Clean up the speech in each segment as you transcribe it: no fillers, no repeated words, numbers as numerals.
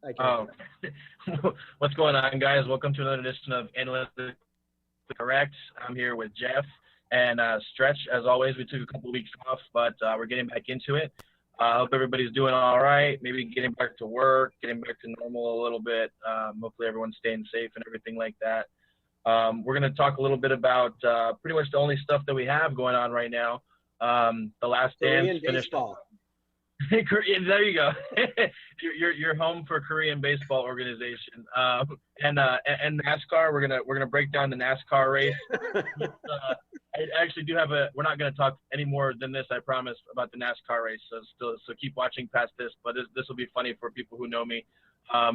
I can Oh, hear what's going on, guys? Welcome to another edition of Analytically Correct. I'm here with Jeff and Stretch. As always, we took a couple of weeks off, but we're getting back into it. I hope everybody's doing all right. Maybe getting back to work, getting back to normal a little bit. Hopefully, everyone's staying safe and everything like that. We're going to talk a little bit about pretty much the only stuff that we have going on right now. The Last Dance Korean finished. baseball. There you go. You're home for Korean baseball organization, and NASCAR. We're gonna break down the NASCAR race. I actually do have a. We're not gonna talk any more than this. I promise about the NASCAR race. So keep watching past this. But this will be funny for people who know me. I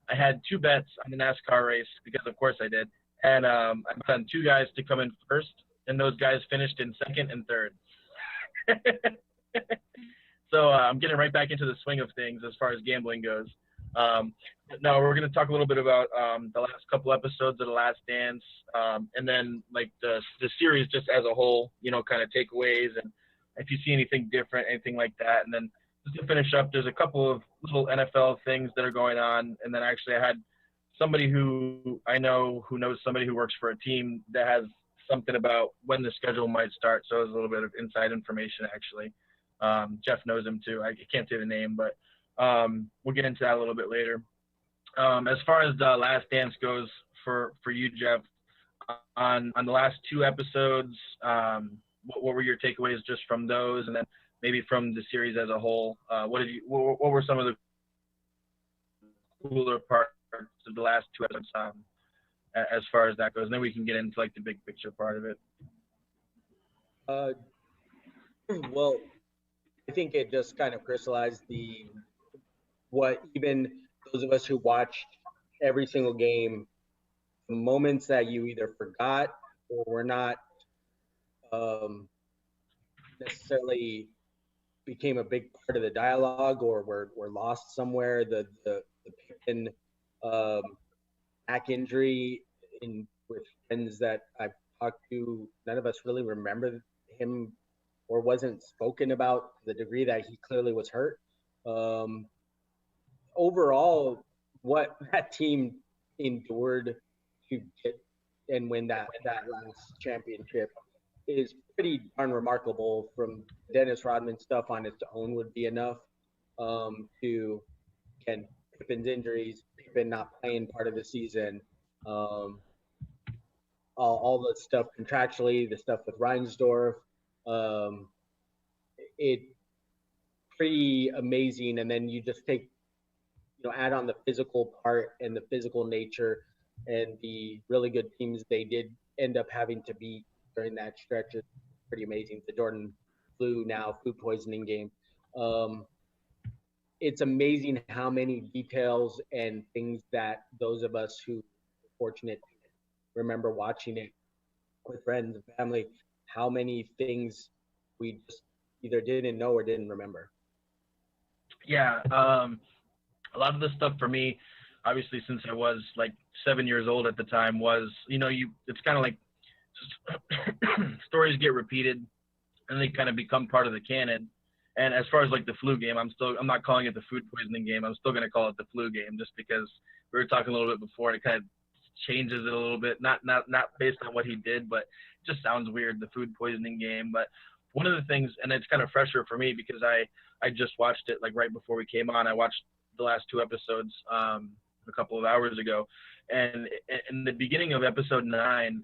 had two bets on the NASCAR race because of course I did, and I bet on two guys to come in first, and those guys finished in second and third. So I'm getting right back into the swing of things as far as gambling goes. No, we're going to talk a little bit about the last couple episodes of The Last Dance, and then like the series just as a whole, kind of takeaways and if you see anything different, anything like that. And then just to finish up, there's a couple of little NFL things that are going on. And then actually I had somebody who I know who knows somebody who works for a team that has something about when the schedule might start. So it's a little bit of inside information actually. Jeff knows him too. I can't say the name, but we'll get into that a little bit later. As far as the Last Dance goes for you, Jeff, on the last two episodes, what were your takeaways just from those, and then maybe from the series as a whole? What were some of the cooler parts of the last two episodes as far as that goes? And then we can get into like the big picture part of it. uh, well, I think it just kind of crystallized what even those of us who watched every single game, the moments that you either forgot or were not um, necessarily became a big part of the dialogue or were lost somewhere. The Pippin um, back injury in with friends that I've talked to, none of us really remember him or wasn't spoken about to the degree that he clearly was hurt. Um, Overall, what that team endured to get and win that last championship is pretty darn remarkable. From Dennis Rodman stuff on its own would be enough to again Pippin's injuries, Pippin not playing part of the season, um, all the stuff contractually, the stuff with Reinsdorf. Um, it pretty amazing, and then you just take add on the physical part and the physical nature and the really good teams they did end up having to beat during that stretch is pretty amazing. The Jordan food poisoning game. Um, it's amazing how many details and things that those of us who were fortunate to remember watching it with friends and family, how many things we just either didn't know or didn't remember. Yeah, a lot of the stuff for me, obviously, since I was like 7 years old at the time, was it's kind of like stories get repeated and they kind of become part of the canon. And as far as like the flu game, I'm not calling it the food poisoning game. I'm still gonna call it the flu game just because we were talking a little bit before and it kind of changes it a little bit. Not based on what he did, but it just sounds weird, the food poisoning game. But one of the things, and it's kind of fresher for me because I just watched it like right before we came on. I watched the last two episodes a couple of hours ago, and in the beginning of episode 9,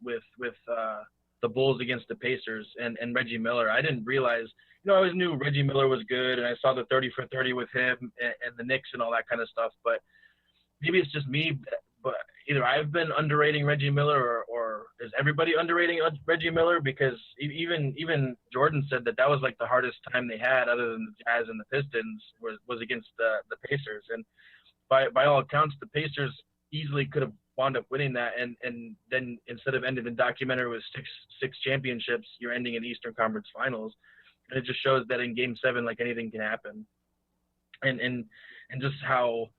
with the Bulls against the Pacers and Reggie Miller, I didn't realize. I always knew Reggie Miller was good, and I saw the 30 for 30 with him and the Knicks and all that kind of stuff. But maybe it's just me, but either I've been underrating Reggie Miller or is everybody underrating Reggie Miller? Because even Jordan said that was like the hardest time they had, other than the Jazz and the Pistons, was against the Pacers. And by all accounts, the Pacers easily could have wound up winning that. And then instead of ending the documentary with six championships, you're ending in Eastern Conference Finals. And it just shows that in Game 7, like anything can happen. And just how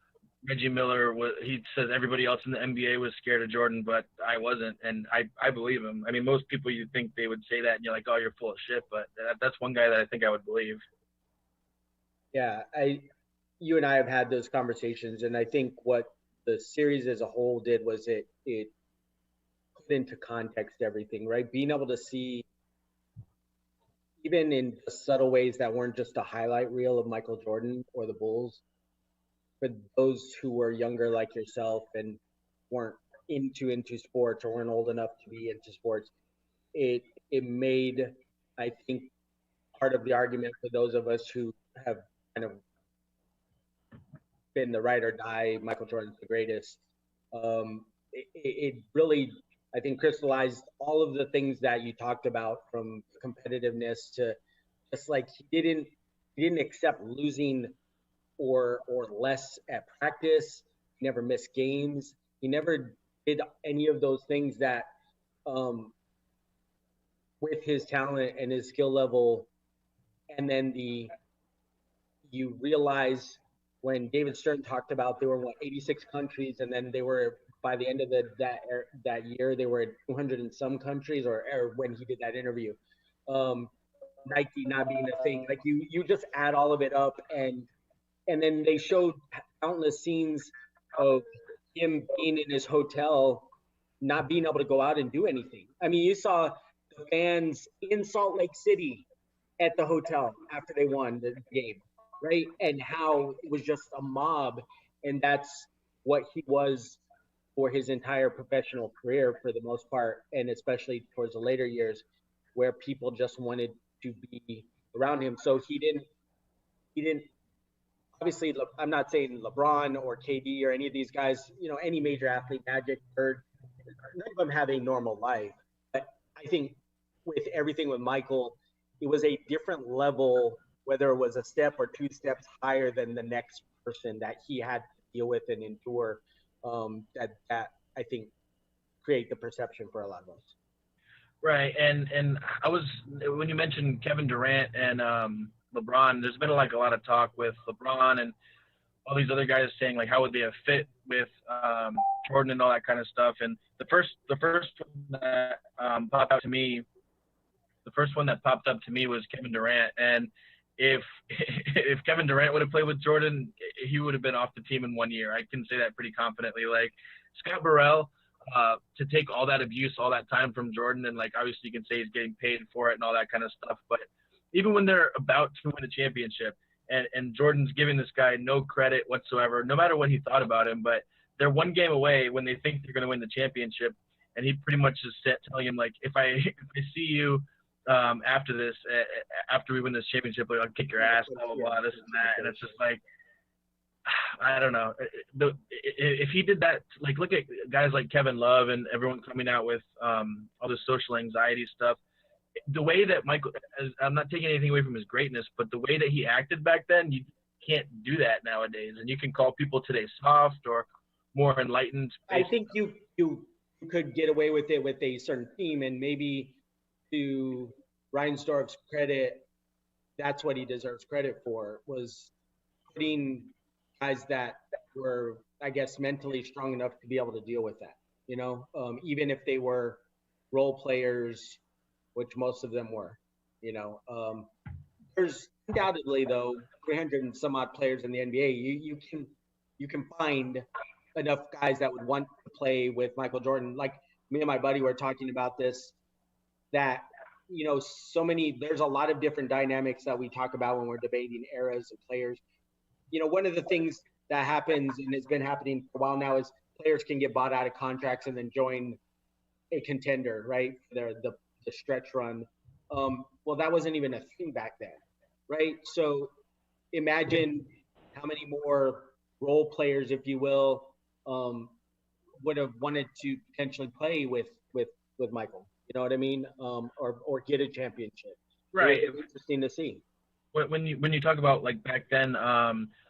Reggie Miller he says everybody else in the NBA was scared of Jordan, but I wasn't, and I believe him. I mean, most people you think they would say that, and you're like, oh, you're full of shit, but that's one guy that I think I would believe. Yeah, you and I have had those conversations, and I think what the series as a whole did was it put into context everything, right? Being able to see even in subtle ways that weren't just a highlight reel of Michael Jordan or the Bulls, for those who were younger like yourself and weren't into sports or weren't old enough to be into sports, it it made, I think, part of the argument for those of us who have kind of been the ride or die, Michael Jordan's the greatest. It really, I think, crystallized all of the things that you talked about, from competitiveness to just like he didn't accept losing or less at practice. He never missed games. He never did any of those things that, um, with his talent and his skill level, and then the you realize when David Stern talked about there were 86 countries, and then they were by the end of that year they were at 200 and some countries, or when he did that interview, um, Nike not being a thing. Like you just add all of it up, and then they showed countless scenes of him being in his hotel, not being able to go out and do anything. I mean, you saw the fans in Salt Lake City at the hotel after they won the game, right? And how it was just a mob, and that's what he was for his entire professional career for the most part, and especially towards the later years, where people just wanted to be around him. So he didn't obviously. I'm not saying LeBron or KD or any of these guys, any major athlete, Magic, Bird, none of them have a normal life. But I think with everything with Michael, it was a different level, whether it was a step or two steps higher than the next person that he had to deal with and endure. That I think create the perception for a lot of us. Right, and I was when you mentioned Kevin Durant and LeBron, there's been like a lot of talk with LeBron and all these other guys saying like how would they have fit with Jordan and all that kind of stuff. And the first one that popped out to me, the first one that popped up to me was Kevin Durant. And if if Kevin Durant would have played with Jordan, he would have been off the team in 1 year. I can say that pretty confidently. Like Scott Burrell, to take all that abuse, all that time from Jordan, and like obviously you can say he's getting paid for it and all that kind of stuff, but even when they're about to win a championship, and Jordan's giving this guy no credit whatsoever, no matter what he thought about him, but they're one game away when they think they're going to win the championship, and he pretty much is telling him like, if I see you after this, after we win this championship, like, I'll kick your ass, blah blah blah, this and that, and it's just like, I don't know. If he did that, like look at guys like Kevin Love and everyone coming out with all this social anxiety stuff. The way that Michael, I'm not taking anything away from his greatness, but the way that he acted back then, you can't do that nowadays. And you can call people today soft or more enlightened. I think you could get away with it with a certain team, and maybe to Reinsdorf's credit, that's what he deserves credit for, was putting guys that were, I guess, mentally strong enough to be able to deal with that. Even if they were role players, which most of them were. There's undoubtedly though 300 and some odd players in the NBA. You can find enough guys that would want to play with Michael Jordan. Like me and my buddy were talking about this. That there's a lot of different dynamics that we talk about when we're debating eras and players. One of the things that happens and has been happening for a while now is players can get bought out of contracts and then join a contender, right? The stretch run. Well, that wasn't even a thing back then, right? So imagine how many more role players, if you will, would have wanted to potentially play with Michael. You know what I mean? Or get a championship. Right. It's interesting to see. When you talk about like back then,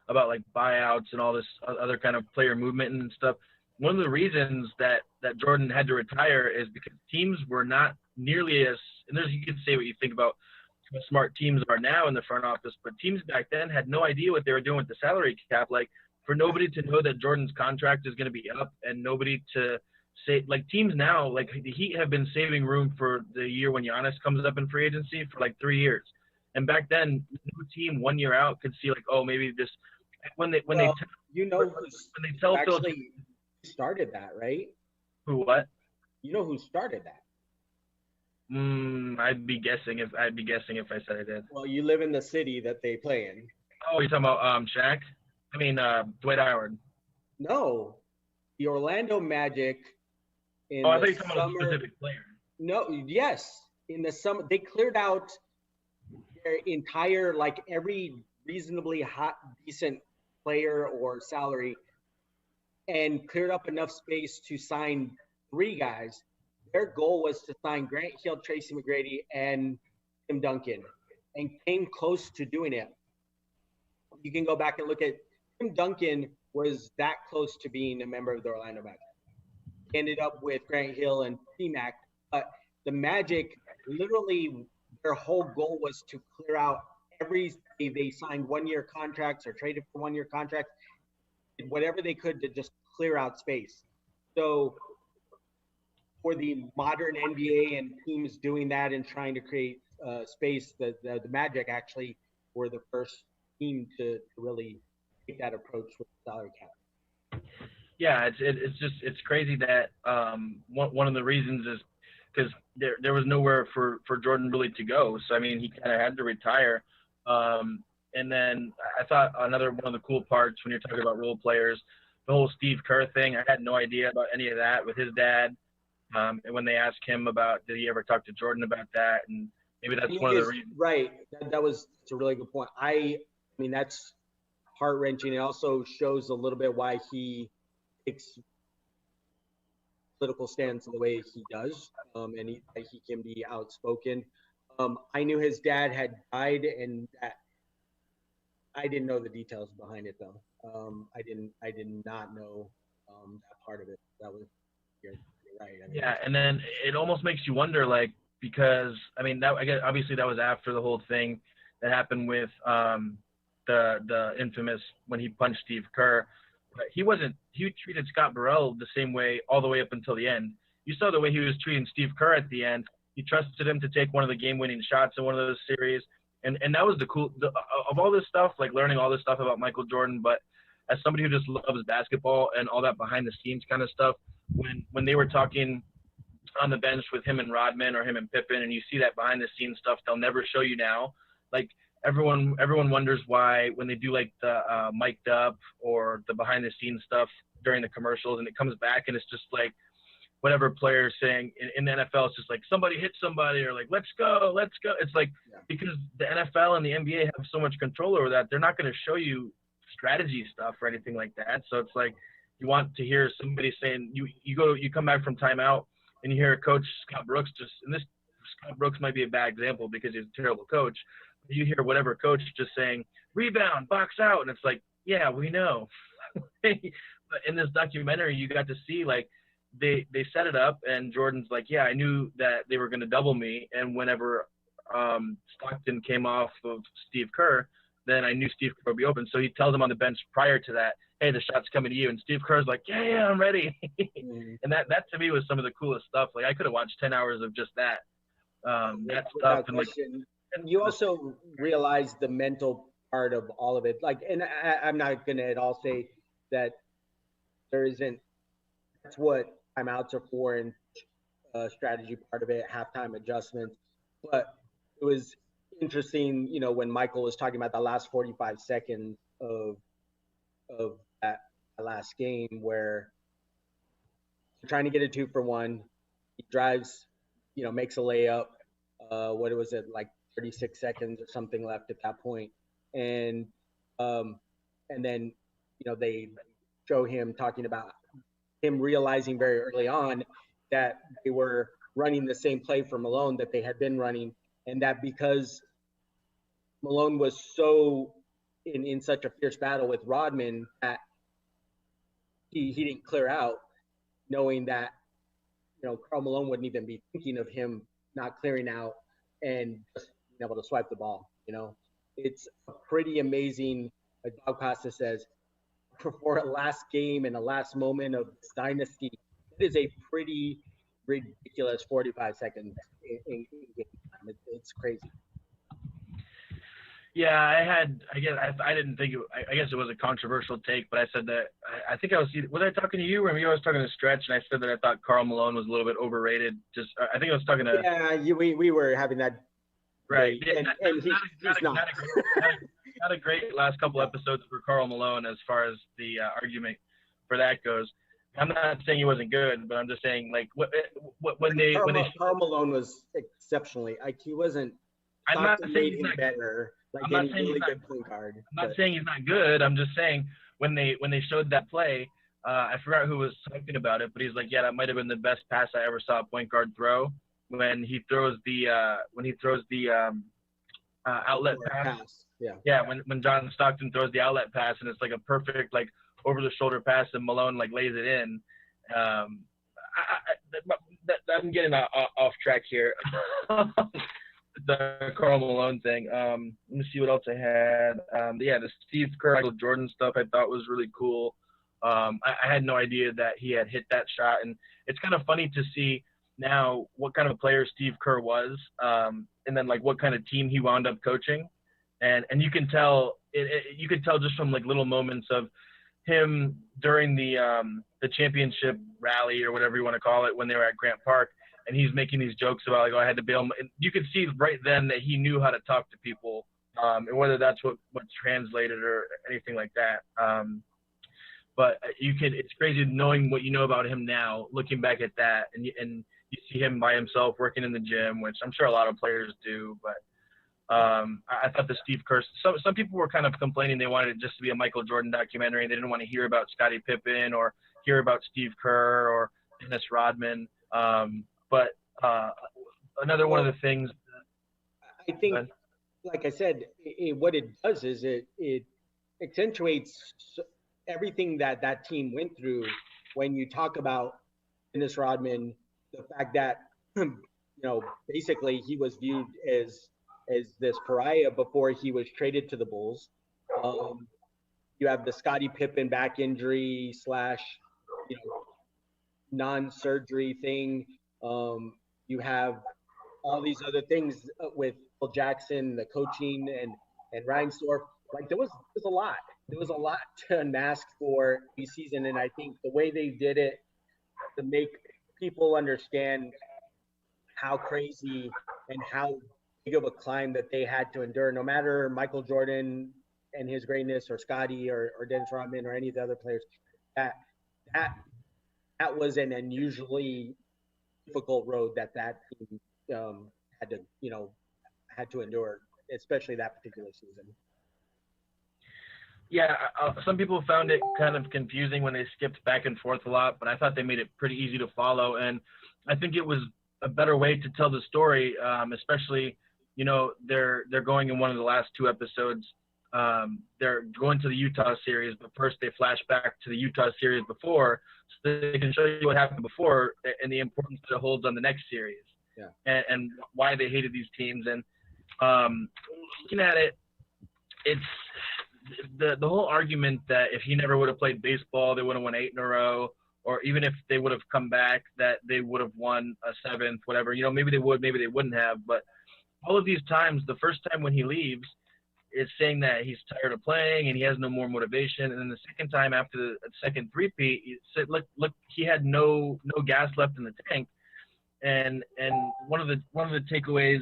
about like buyouts and all this other kind of player movement and stuff, one of the reasons that Jordan had to retire is because teams were not nearly as, and you can say what you think about how smart teams are now in the front office, but teams back then had no idea what they were doing with the salary cap. Like for nobody to know that Jordan's contract is going to be up, and nobody to say, like teams now, like the Heat have been saving room for the year when Giannis comes up in free agency for like 3 years. And back then, no team 1 year out could see like, oh, maybe this when they Well, t- you when know who's they who tell Phil actually started that, right? who what? You know who started that? I'd be guessing if I said I did. Well, you live in the city that they play in. Oh, you're talking about Shaq? I mean Dwight Howard. No, the Orlando Magic Oh, in I the thought you were talking about a summer. specific player. No, yes, in the summer they cleared out their entire, like, every reasonably hot, decent player or salary, and cleared up enough space to sign three guys. Their goal was to sign Grant Hill, Tracy McGrady, and Tim Duncan, and came close to doing it. You can go back and look at Tim Duncan was that close to being a member of the Orlando Magic. He ended up with Grant Hill and T-Mac, but the Magic literally their whole goal was to clear out every they signed 1 year contracts or traded for 1 year contracts, did whatever they could to just clear out space. So for the modern NBA and teams doing that and trying to create space, the Magic actually were the first team to really take that approach with the salary cap. Yeah, it's just it's crazy that one of the reasons is because there was nowhere for Jordan really to go. So I mean, he kind of had to retire. And then I thought another one of the cool parts when you're talking about role players, the whole Steve Kerr thing. I had no idea about any of that with his dad. And when they asked him about did he ever talk to Jordan about that, and maybe that's one of the reasons. Right. That was that's a really good point. I mean, that's heart wrenching. It also shows a little bit why he takes political stance the way he does, and he can be outspoken. I knew his dad had died, and that I didn't know the details behind it though. I did not know that part of it. That was you're, you're right. I mean, Yeah, that's and then it almost makes you wonder, like, because I mean, that I guess obviously that was after the whole thing that happened with the infamous when he punched Steve Kerr. But he wasn't. He treated Scott Burrell the same way all the way up until the end. You saw the way he was treating Steve Kerr at the end. He trusted him to take one of the game-winning shots in one of those series, and that was the cool of all this stuff, like learning all this stuff about Michael Jordan. But as somebody who just loves basketball and all that behind the scenes kind of stuff, when they were talking on the bench with him and Rodman or him and Pippen, and you see that behind the scenes stuff they'll never show you now. Like everyone wonders why when they do like the mic'd up or the behind the scenes stuff during the commercials, and it comes back and it's just like whatever player saying in the NFL, it's just like somebody hit somebody or like let's go, let's go. It's like because the NFL and the NBA have so much control over that, they're not going to show you strategy stuff or anything like that. So it's like you want to hear somebody saying you come back from timeout and you hear Coach Scott Brooks and this Scott Brooks might be a bad example because he's a terrible coach. But you hear whatever coach just saying rebound, box out, and it's like yeah, we know. But in this documentary, you got to see like they set it up, and Jordan's like, yeah, I knew that they were going to double me, and whenever Stockton came off of Steve Kerr, then I knew Steve Kerr would be open. So he tells him on the bench prior to that, hey, the shot's coming to you. And Steve Kerr's like, yeah, I'm ready. And that to me was some of the coolest stuff. Like I could have watched 10 hours of just that. That stuff. And like, you also realize the mental part of all of it. Like, and I'm not going to at all say that there isn't, that's what timeouts are for and strategy part of it, halftime adjustments. But it was interesting, when Michael was talking about the last 45 seconds of that last game where they're trying to get a 2-for-1. He drives, makes a layup. What was it, like 36 seconds or something left at that point, and then they show him talking about him realizing very early on that they were running the same play for Malone that they had been running, and that because Malone was so in such a fierce battle with Rodman that he didn't clear out, knowing that Karl Malone wouldn't even be thinking of him not clearing out and just being able to swipe the ball. It's a pretty amazing. Like Bob Costa says, for a last game and a last moment of this dynasty, it is a pretty ridiculous 45 seconds in game time. It's crazy. Yeah, I didn't think I guess it was a controversial take, but I said that I think was I talking to you or maybe I was talking to Stretch, and I said that I thought Karl Malone was a little bit overrated. Just I think I was talking to Yeah, we were having that right. debate, and he's not. Not a great last couple episodes for Karl Malone as far as the argument for that goes. I'm not saying he wasn't good, but I'm just saying like when they Karl Malone was exceptionally. Like he wasn't. I'm not Stockton saying made he's him not better, I'm like not any saying he's really not good point guard. I'm not saying he's not good. I'm just saying when they showed that play, I forgot who was talking about it, but he's like, yeah, that might have been the best pass I ever saw a point guard throw when he throws the outlet pass. Yeah. Yeah, when John Stockton throws the outlet pass and it's like a perfect like over the shoulder pass and Malone like lays it in. Um, I'm getting off track here. The Karl Malone thing. Let me see what else I had. Yeah, the Steve Kerr, Michael Jordan stuff I thought was really cool. I had no idea that he had hit that shot, and it's kind of funny to see now what kind of player Steve Kerr was, and then like what kind of team he wound up coaching, and you can tell you could tell just from like little moments of him during the championship rally or whatever you want to call it when they were at Grant Park, and he's making these jokes about like, oh, I had to bail. And you could see right then that he knew how to talk to people, and whether that's what's translated or anything like that. But it's crazy knowing what you know about him now, looking back at that, and you see him by himself working in the gym, which I'm sure a lot of players do, but. I thought the Steve Kerr. Some people were kind of complaining they wanted it just to be a Michael Jordan documentary. They didn't want to hear about Scottie Pippen or hear about Steve Kerr or Dennis Rodman. But another one of the things. I think, like I said, what it does is it accentuates everything that team went through. When you talk about Dennis Rodman, the fact that basically he was viewed as this pariah before he was traded to the Bulls. You have the Scottie Pippen back injury slash, non-surgery thing. You have all these other things with Phil Jackson, the coaching, and Reinsdorf. Like there was a lot. There was a lot to unmask for the season, and I think the way they did it to make people understand how crazy and how big of a climb that they had to endure, no matter Michael Jordan and his greatness, or Scotty, or Dennis Rodman, or any of the other players. That that that was an unusually difficult road that team had to had to endure, especially that particular season. Yeah, some people found it kind of confusing when they skipped back and forth a lot, but I thought they made it pretty easy to follow, and I think it was a better way to tell the story, especially they're going in one of the last two episodes. They're going to the Utah series, but first they flash back to the Utah series before, so they can show you what happened before and the importance that it holds on the next series, and why they hated these teams. And looking at it, it's the whole argument that if he never would have played baseball, they would have won 8 in a row, or even if they would have come back, that they would have won a 7th, whatever. Maybe they would, maybe they wouldn't have. But all of these times, the first time when he leaves, it's saying that he's tired of playing and he has no more motivation. And then the second time after the second three-peat, he said, look, he had no gas left in the tank. And one of the takeaways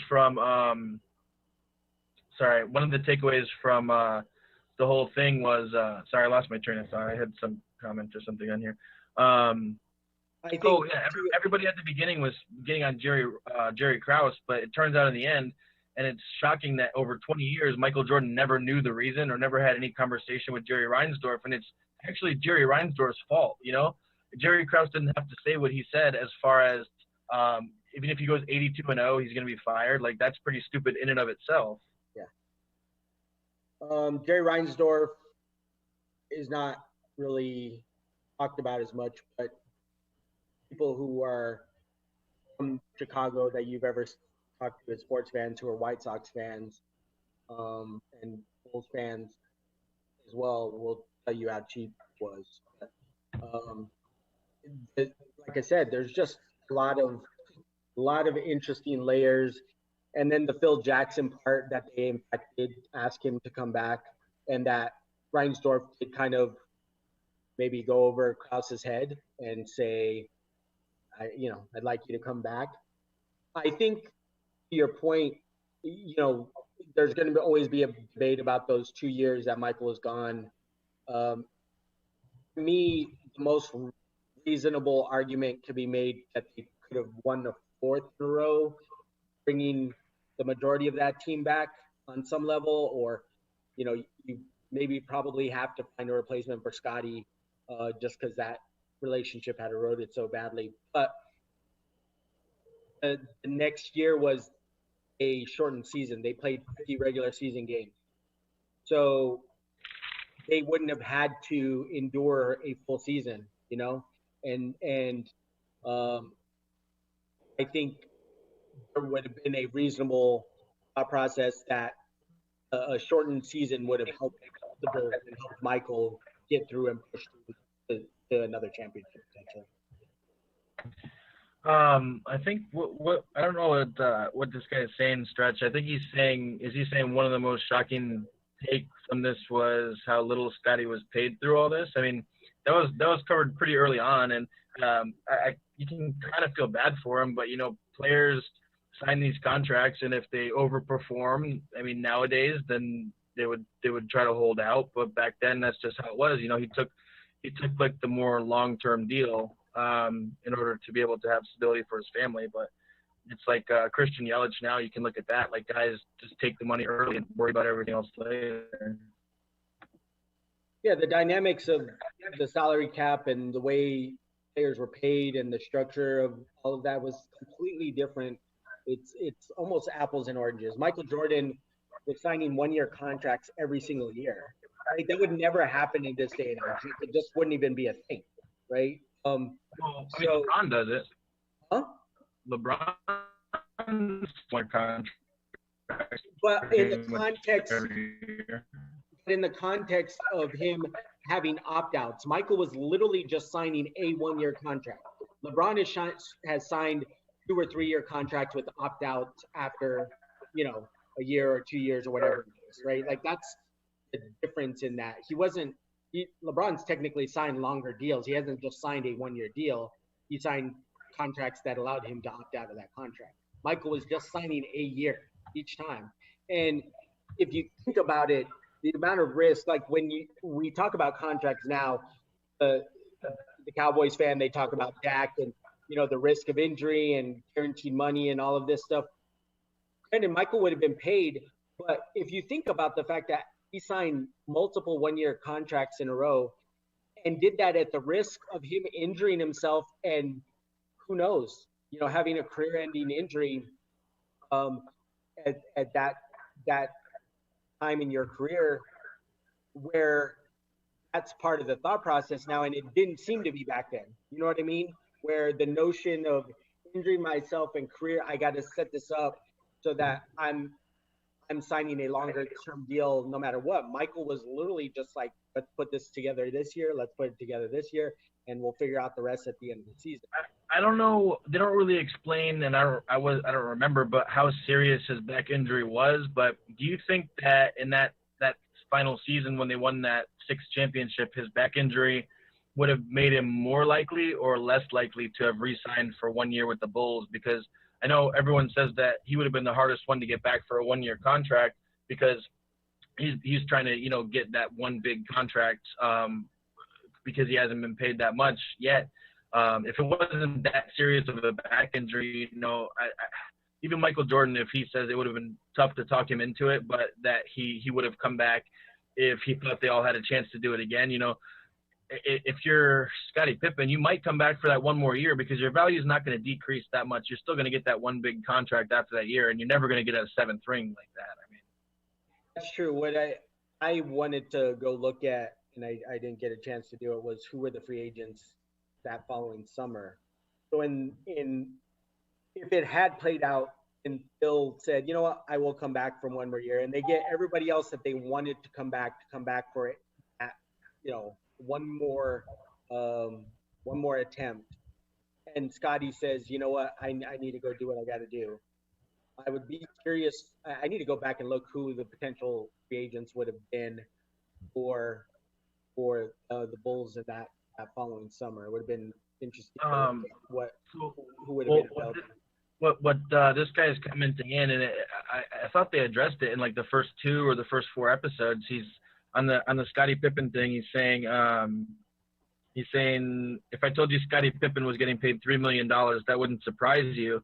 from the whole thing was sorry, I lost my train of thought. I had some comment or something on here. I think everybody at the beginning was getting on Jerry Krause, but it turns out in the end, and it's shocking that over 20 years, Michael Jordan never knew the reason or never had any conversation with Jerry Reinsdorf, and it's actually Jerry Reinsdorf's fault. Jerry Krause didn't have to say what he said as far as even if he goes 82-0, he's going to be fired. Like, that's pretty stupid in and of itself. Jerry Reinsdorf is not really talked about as much, but people who are from Chicago that you've ever talked to as sports fans, who are White Sox fans and Bulls fans as well, will tell you how cheap it was. Like I said, there's just a lot of interesting layers, And then the Phil Jackson part that they in fact did ask him to come back, and that Reinsdorf did kind of maybe go over Klaus's head and say, I'd like you to come back. I think to your point, there's going to always be a debate about those 2 years that Michael was gone. Um, to me, the most reasonable argument could be made that they could have won the fourth in a row, bringing the majority of that team back on some level, or you maybe probably have to find a replacement for Scotty, just because that relationship had eroded so badly. But the next year was a shortened season. They played 50 regular season games, so they wouldn't have had to endure a full season, and I think there would have been a reasonable process that a shortened season would have helped the Bulls and helped Michael get through and push through to another championship potentially. I think what I don't know what this guy is saying, Stretch. I think he's saying one of the most shocking takes from this was how little Scotty was paid through all this. I mean, that was covered pretty early on, and you can kind of feel bad for him, but players sign these contracts, and if they overperform, I mean, nowadays, then they would try to hold out. But back then, that's just how it was. He took like the more long-term deal in order to be able to have stability for his family. But it's like Christian Yelich now. You can look at that. Like, guys just take the money early and worry about everything else later. Yeah, the dynamics of the salary cap and the way players were paid and the structure of all of that was completely different. It's almost apples and oranges. Michael Jordan was signing 1-year contracts every single year. Right? That would never happen in this day and age. It just wouldn't even be a thing, right? LeBron does it. Huh? LeBron's one contract. But in the context of him having opt-outs, Michael was literally just signing a 1-year contract. LeBron has signed 2 or 3 year contracts with opt-outs after, a year or 2 years or whatever it is, right? Like, that's the difference in that. LeBron's technically signed longer deals. He hasn't just signed a 1-year deal. He signed contracts that allowed him to opt out of that contract. Michael was just signing a year each time. And if you think about it, the amount of risk, like when we talk about contracts now, the Cowboys fan, they talk about Dak and, the risk of injury and guaranteed money and all of this stuff. Granted, Michael would have been paid, but if you think about the fact that he signed multiple 1-year contracts in a row and did that at the risk of him injuring himself and who knows, having a career-ending injury at that time in your career, where that's part of the thought process now, and it didn't seem to be back then. You know what I mean? Where the notion of injuring myself and career, I got to set this up so that I'm signing a longer term deal no matter what. Michael was literally just like, let's put this together this year, let's put it together this year, and we'll figure out the rest at the end of the season. I don't know. They don't really explain, and I don't remember, but how serious his back injury was. But do you think that in that final season when they won that 6th championship, his back injury would have made him more likely or less likely to have re-signed for 1 year with the Bulls? Because I know everyone says that he would have been the hardest one to get back for a 1-year contract because he's trying to, get that one big contract because he hasn't been paid that much yet. If it wasn't that serious of a back injury, even Michael Jordan, if he says it would have been tough to talk him into it, but that he would have come back if he thought they all had a chance to do it again. If you're Scottie Pippen, you might come back for that 1 more year because your value is not going to decrease that much. You're still going to get that one big contract after that year, and you're never going to get a 7th ring like that. I mean, that's true. What I wanted to go look at, and I didn't get a chance to do it, was who were the free agents that following summer. So if it had played out and Phil said, you know what, I will come back for 1 more year, and they get everybody else that they wanted to come back for it at, one more attempt, and Scotty says, you know what, I need to go do what I got to do. I would be curious. I need to go back and look who the potential free agents would have been for the Bulls in that following summer. It would have been interesting to look Um, at what so, who would have well, been available. this guy is commenting in, and I thought they addressed it in like the first two or the first four episodes. He's on the Scottie Pippen thing. He's saying if I told you Scottie Pippen was getting paid $3 million, that wouldn't surprise you.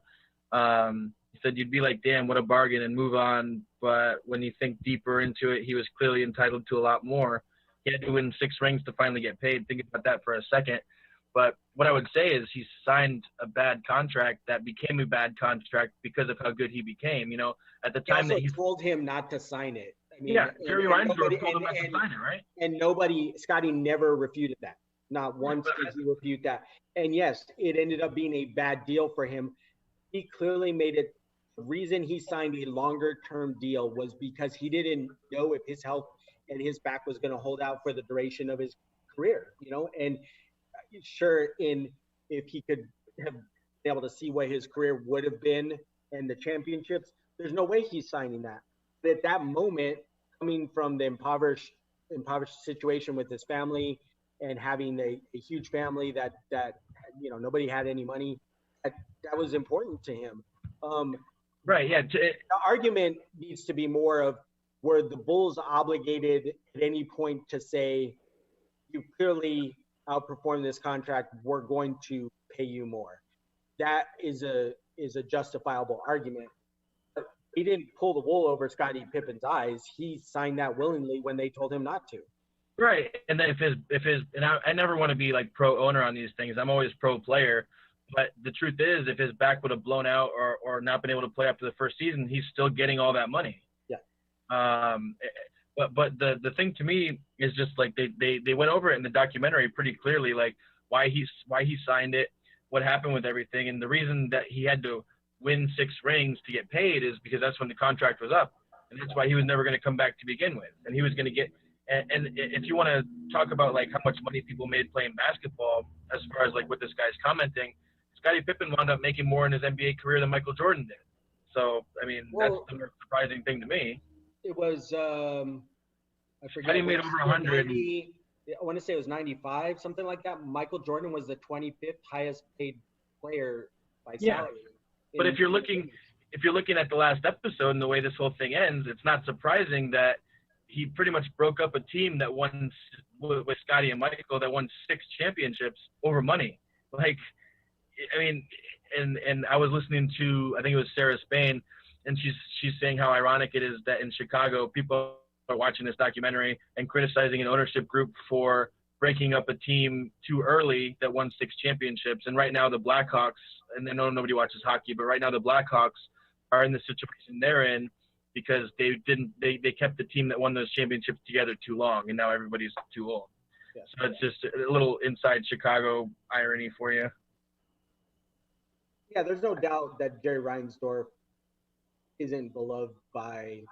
He said you'd be like, damn, what a bargain, and move on. But when you think deeper into it, he was clearly entitled to a lot more. He had to win 6 rings to finally get paid. Think about that for a second. But what I would say is he signed a bad contract that became a bad contract because of how good he became. You know, at the He time also that he, told him not to sign it. I mean, yeah, Jerry Reinsdorf told him not to sign it, right? and nobody, Scotty never refuted that. Not once But did he refute that. And yes, it ended up being a bad deal for him. He clearly made it. The reason he signed a longer term deal was because he didn't know if his health and his back was going to hold out for the duration of his career, and sure, in if he could have been able to see what his career would have been and the championships, there's no way he's signing that. But at that moment, coming from the impoverished situation with his family and having a huge family that nobody had any money, that was important to him. Um, right, yeah. the argument needs to be more of, were the Bulls obligated at any point to say, you clearly outperformed this contract, we're going to pay you more? That is a justifiable argument. But he didn't pull the wool over Scottie Pippen's eyes. He signed that willingly when they told him not to. Right, and then and I never want to be like pro owner on these things. I'm always pro player, but the truth is, if his back would have blown out or not been able to play after the first season, he's still getting all that money. Yeah. But the thing to me is just like they went over it in the documentary pretty clearly, like why he signed it, what happened with everything, and the reason that he had to win 6 rings to get paid is because that's when the contract was up, and that's why he was never going to come back to begin with, and he was going to get. And if you want to talk about like how much money people made playing basketball, as far as like what this guy's commenting, Scottie Pippen wound up making more in his NBA career than Michael Jordan did. So I mean, that's the more surprising thing to me. It was I forget. Scottie made over 100. I want to say it was 95, something like that. Michael Jordan was the 25th highest paid player by salary. But if you're looking at the last episode and the way this whole thing ends, it's not surprising that he pretty much broke up a team that won with Scottie and Michael that won 6 championships over money. Like, I mean, and I was listening to, I think it was Sarah Spain, and she's saying how ironic it is that in Chicago people are watching this documentary and criticizing an ownership group for breaking up a team too early that won 6 championships. And right now the Blackhawks, and I know nobody watches hockey, but right now the Blackhawks are in the situation they're in because they kept the team that won those championships together too long, and now everybody's too old. Yeah. So it's just a little inside Chicago irony for you. Yeah, there's no doubt that Jerry Reinsdorf isn't beloved by,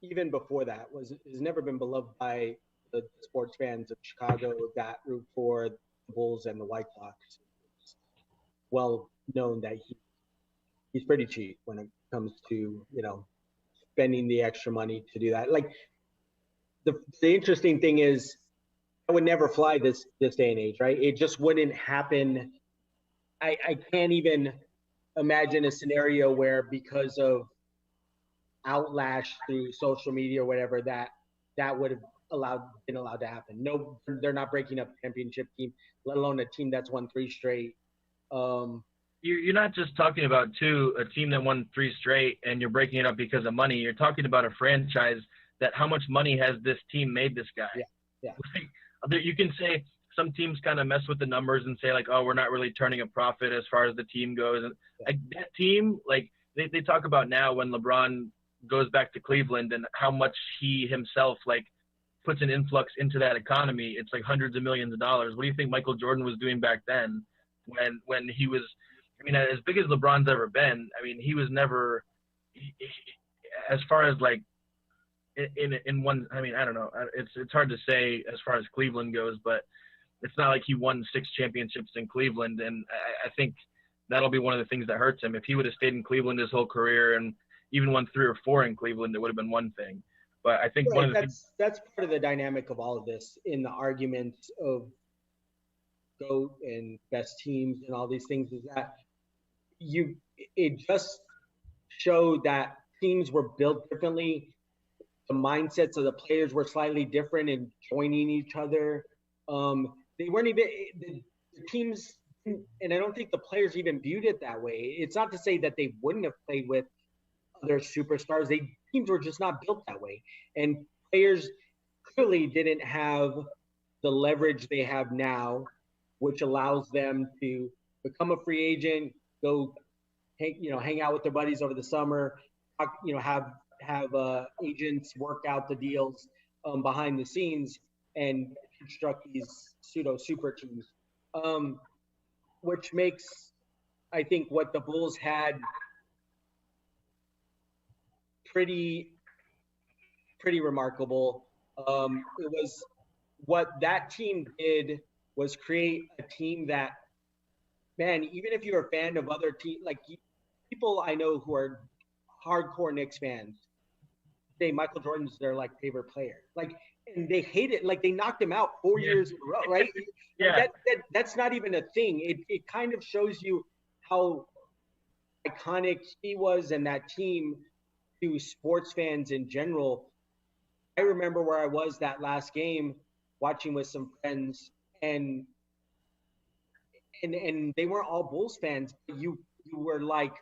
even before that, has never been beloved by the sports fans of Chicago that root for the Bulls and the Whitecaps. It's well known that he's pretty cheap when it comes to spending the extra money to do that. Like the interesting thing is, I would never fly this day and age, right? It just wouldn't happen. I can't even imagine a scenario where, because of outlash through social media or whatever, that would have been allowed to happen. No, they're not breaking up a championship team, let alone a team that's won 3 straight. You're not just talking about a team that won 3 straight and you're breaking it up because of money. You're talking about a franchise that, how much money has this team made this guy? Yeah. Like, you can say some teams kind of mess with the numbers and say like, oh, we're not really turning a profit as far as the team goes. And like that team, like they talk about now when LeBron goes back to Cleveland and how much he himself like puts an influx into that economy. It's like hundreds of millions of dollars. What do you think Michael Jordan was doing back then when he was, I mean, as big as LeBron's ever been, I mean, he was never, as far as like in one, I mean, I don't know. It's hard to say as far as Cleveland goes, but it's not like he won 6 championships in Cleveland. And I think that'll be one of the things that hurts him. If he would have stayed in Cleveland his whole career and even won 3 or 4 in Cleveland, it would have been one thing. But I think one Right. of the things. That's part of the dynamic of all of this in the argument of GOAT and best teams and all these things is that it just showed that teams were built differently. The mindsets of the players were slightly different in joining each other. They weren't even the teams, and I don't think the players even viewed it that way. It's not to say that they wouldn't have played with other superstars. Teams were just not built that way, and players clearly didn't have the leverage they have now, which allows them to become a free agent, go hang out with their buddies over the summer, have agents work out the deals behind the scenes and construct these pseudo super teams, which makes I think what the Bulls had pretty remarkable. It was what that team did was create a team that, man, even if you're a fan of other teams, like people I know who are hardcore Knicks fans, say Michael Jordan's their like favorite player, like, and they hate it, like they knocked him out 4 years in a row, right? Yeah. That's not even a thing. It kind of shows you how iconic he was and that team to sports fans in general. I remember where I was that last game watching with some friends, and they weren't all Bulls fans, but you were like,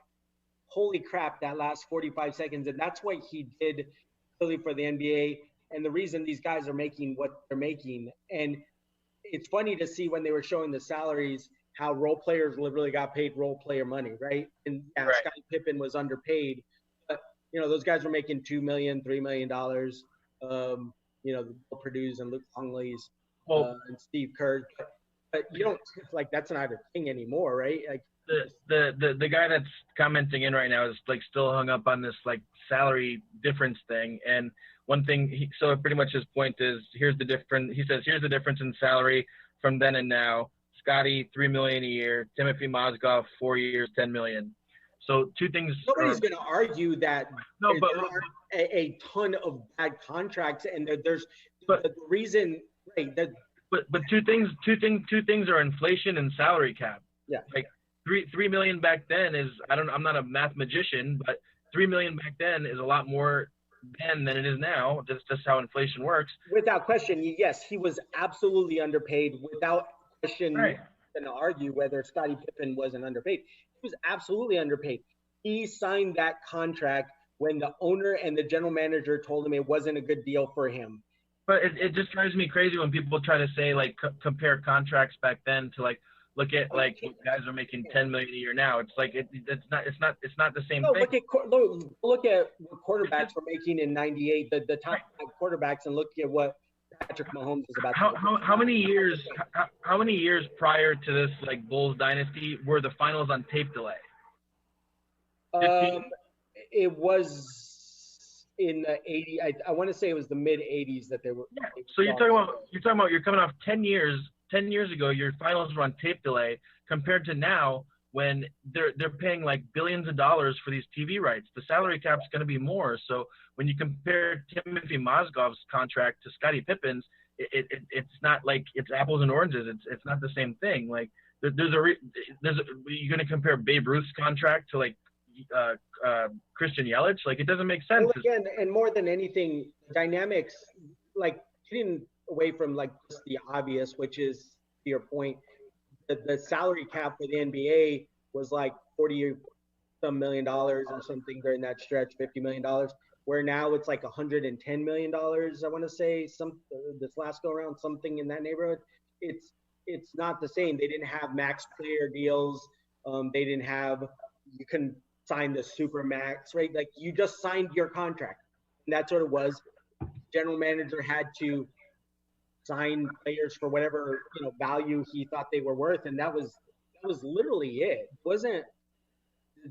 holy crap, that last 45 seconds. And that's what he did really for the NBA, and the reason these guys are making what they're making. And it's funny to see when they were showing the salaries how role players literally got paid role player money, right? And yeah, right. Scottie Pippen was underpaid, but those guys were making $2 million, $3 million. Bill Purdue's and Luke Longley's and Steve Kerr. But you don't, like, that's not a thing anymore, right? Like the guy that's commenting in right now is like still hung up on this like salary difference thing. And one thing, so pretty much his point is, here's the difference. He says, here's the difference in salary from then and now. Scotty, $3 million a year. Timothy Mozgov, 4 years, $10 million. So two things. Nobody's going to argue that there are a ton of bad contracts, and there's the reason, right? But two things are inflation and salary cap. Yeah. Like $3 million back then is, I'm not a math magician, but $3 million back then is a lot more then than it is now. That's just how inflation works. Without question, yes, he was absolutely underpaid. Without question, right. Going to argue whether Scottie Pippen wasn't underpaid. He was absolutely underpaid. He signed that contract when the owner and the general manager told him it wasn't a good deal for him. But it just drives me crazy when people try to say, like, compare contracts back then to, like, look at like guys are making $10 million a year now. It's like it's not the same thing. Look at what quarterbacks were making in '98. The top 5 quarterbacks, and look at what Patrick Mahomes is about. How many years prior to this like Bulls dynasty were the finals on tape delay? It was in the '80s. I want to say it was the mid '80s that they were. Yeah. So you're coming off 10 years. 10 years ago, your finals were on tape delay compared to now when they're paying like billions of dollars for these TV rights. The salary cap's going to be more. So when you compare Timothy Mozgov's contract to Scottie Pippen's, it's not like it's apples and oranges. It's not the same thing. Like you're going to compare Babe Ruth's contract to like Christian Yelich? Like it doesn't make sense. Well, again, and more than anything, dynamics, like getting away from like just the obvious, which is to your point, the salary cap for the NBA was like $40 some million or something during that stretch, $50 million, where now it's like $110 million. I want to say this last go around, something in that neighborhood. It's not the same. They didn't have max player deals. They didn't have, you couldn't sign the super max, right? Like you just signed your contract, and that's what it was. General manager had to sign players for whatever value he thought they were worth, and that was literally it. It wasn't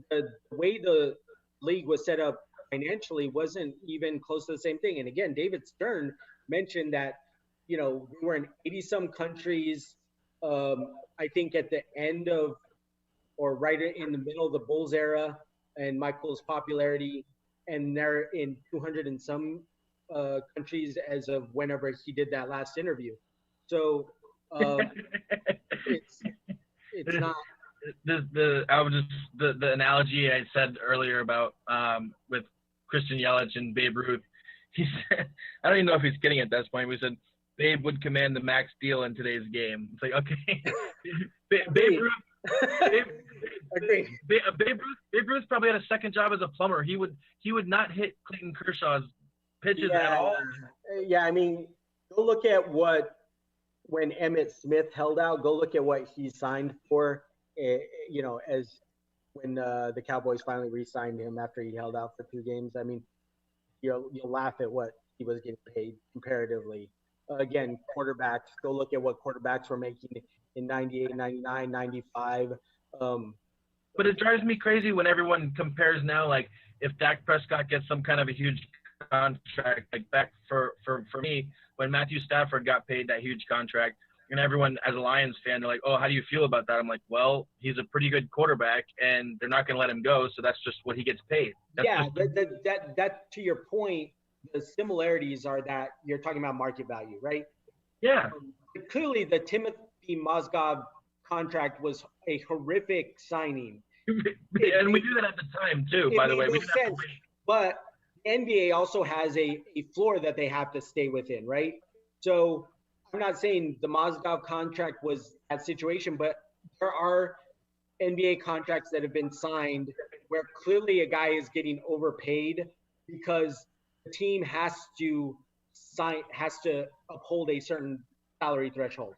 the way the league was set up financially wasn't even close to the same thing. And again, David Stern mentioned that we were in 80 some countries. I think at the end of or right in the middle of the Bulls era and Michael's popularity, and they're in 200 and some countries as of whenever he did that last interview. So it's it's not. I was just the analogy I said earlier about with Christian Yelich and Babe Ruth. He said, I don't even know if he's kidding at this point. We said Babe would command the max deal in today's game. It's like, okay, Babe Ruth. Babe Ruth probably had a second job as a plumber. He would not hit Clayton Kershaw's pitches at all. Yeah, I mean, go look at when Emmitt Smith held out. Go look at what he signed for. As when the Cowboys finally re-signed him after he held out for 2 games. I mean, you'll laugh at what he was getting paid comparatively. Again, quarterbacks. Go look at what quarterbacks were making in 98, 99, 95. But it drives me crazy when everyone compares now, like if Dak Prescott gets some kind of a huge contract, like back for me, when Matthew Stafford got paid that huge contract, and everyone as a Lions fan, they're like, oh, how do you feel about that? I'm like, well, he's a pretty good quarterback, and they're not going to let him go, so that's just what he gets paid. That to your point, the similarities are that you're talking about market value, right? Yeah. Clearly, the Timothy Mozgov contract was a horrific signing. And we knew that at the time, too, by the way. We didn't have to wait. But the NBA also has a floor that they have to stay within, right? So I'm not saying the Mozgov contract was that situation, but there are NBA contracts that have been signed where clearly a guy is getting overpaid because the team has to uphold a certain salary threshold.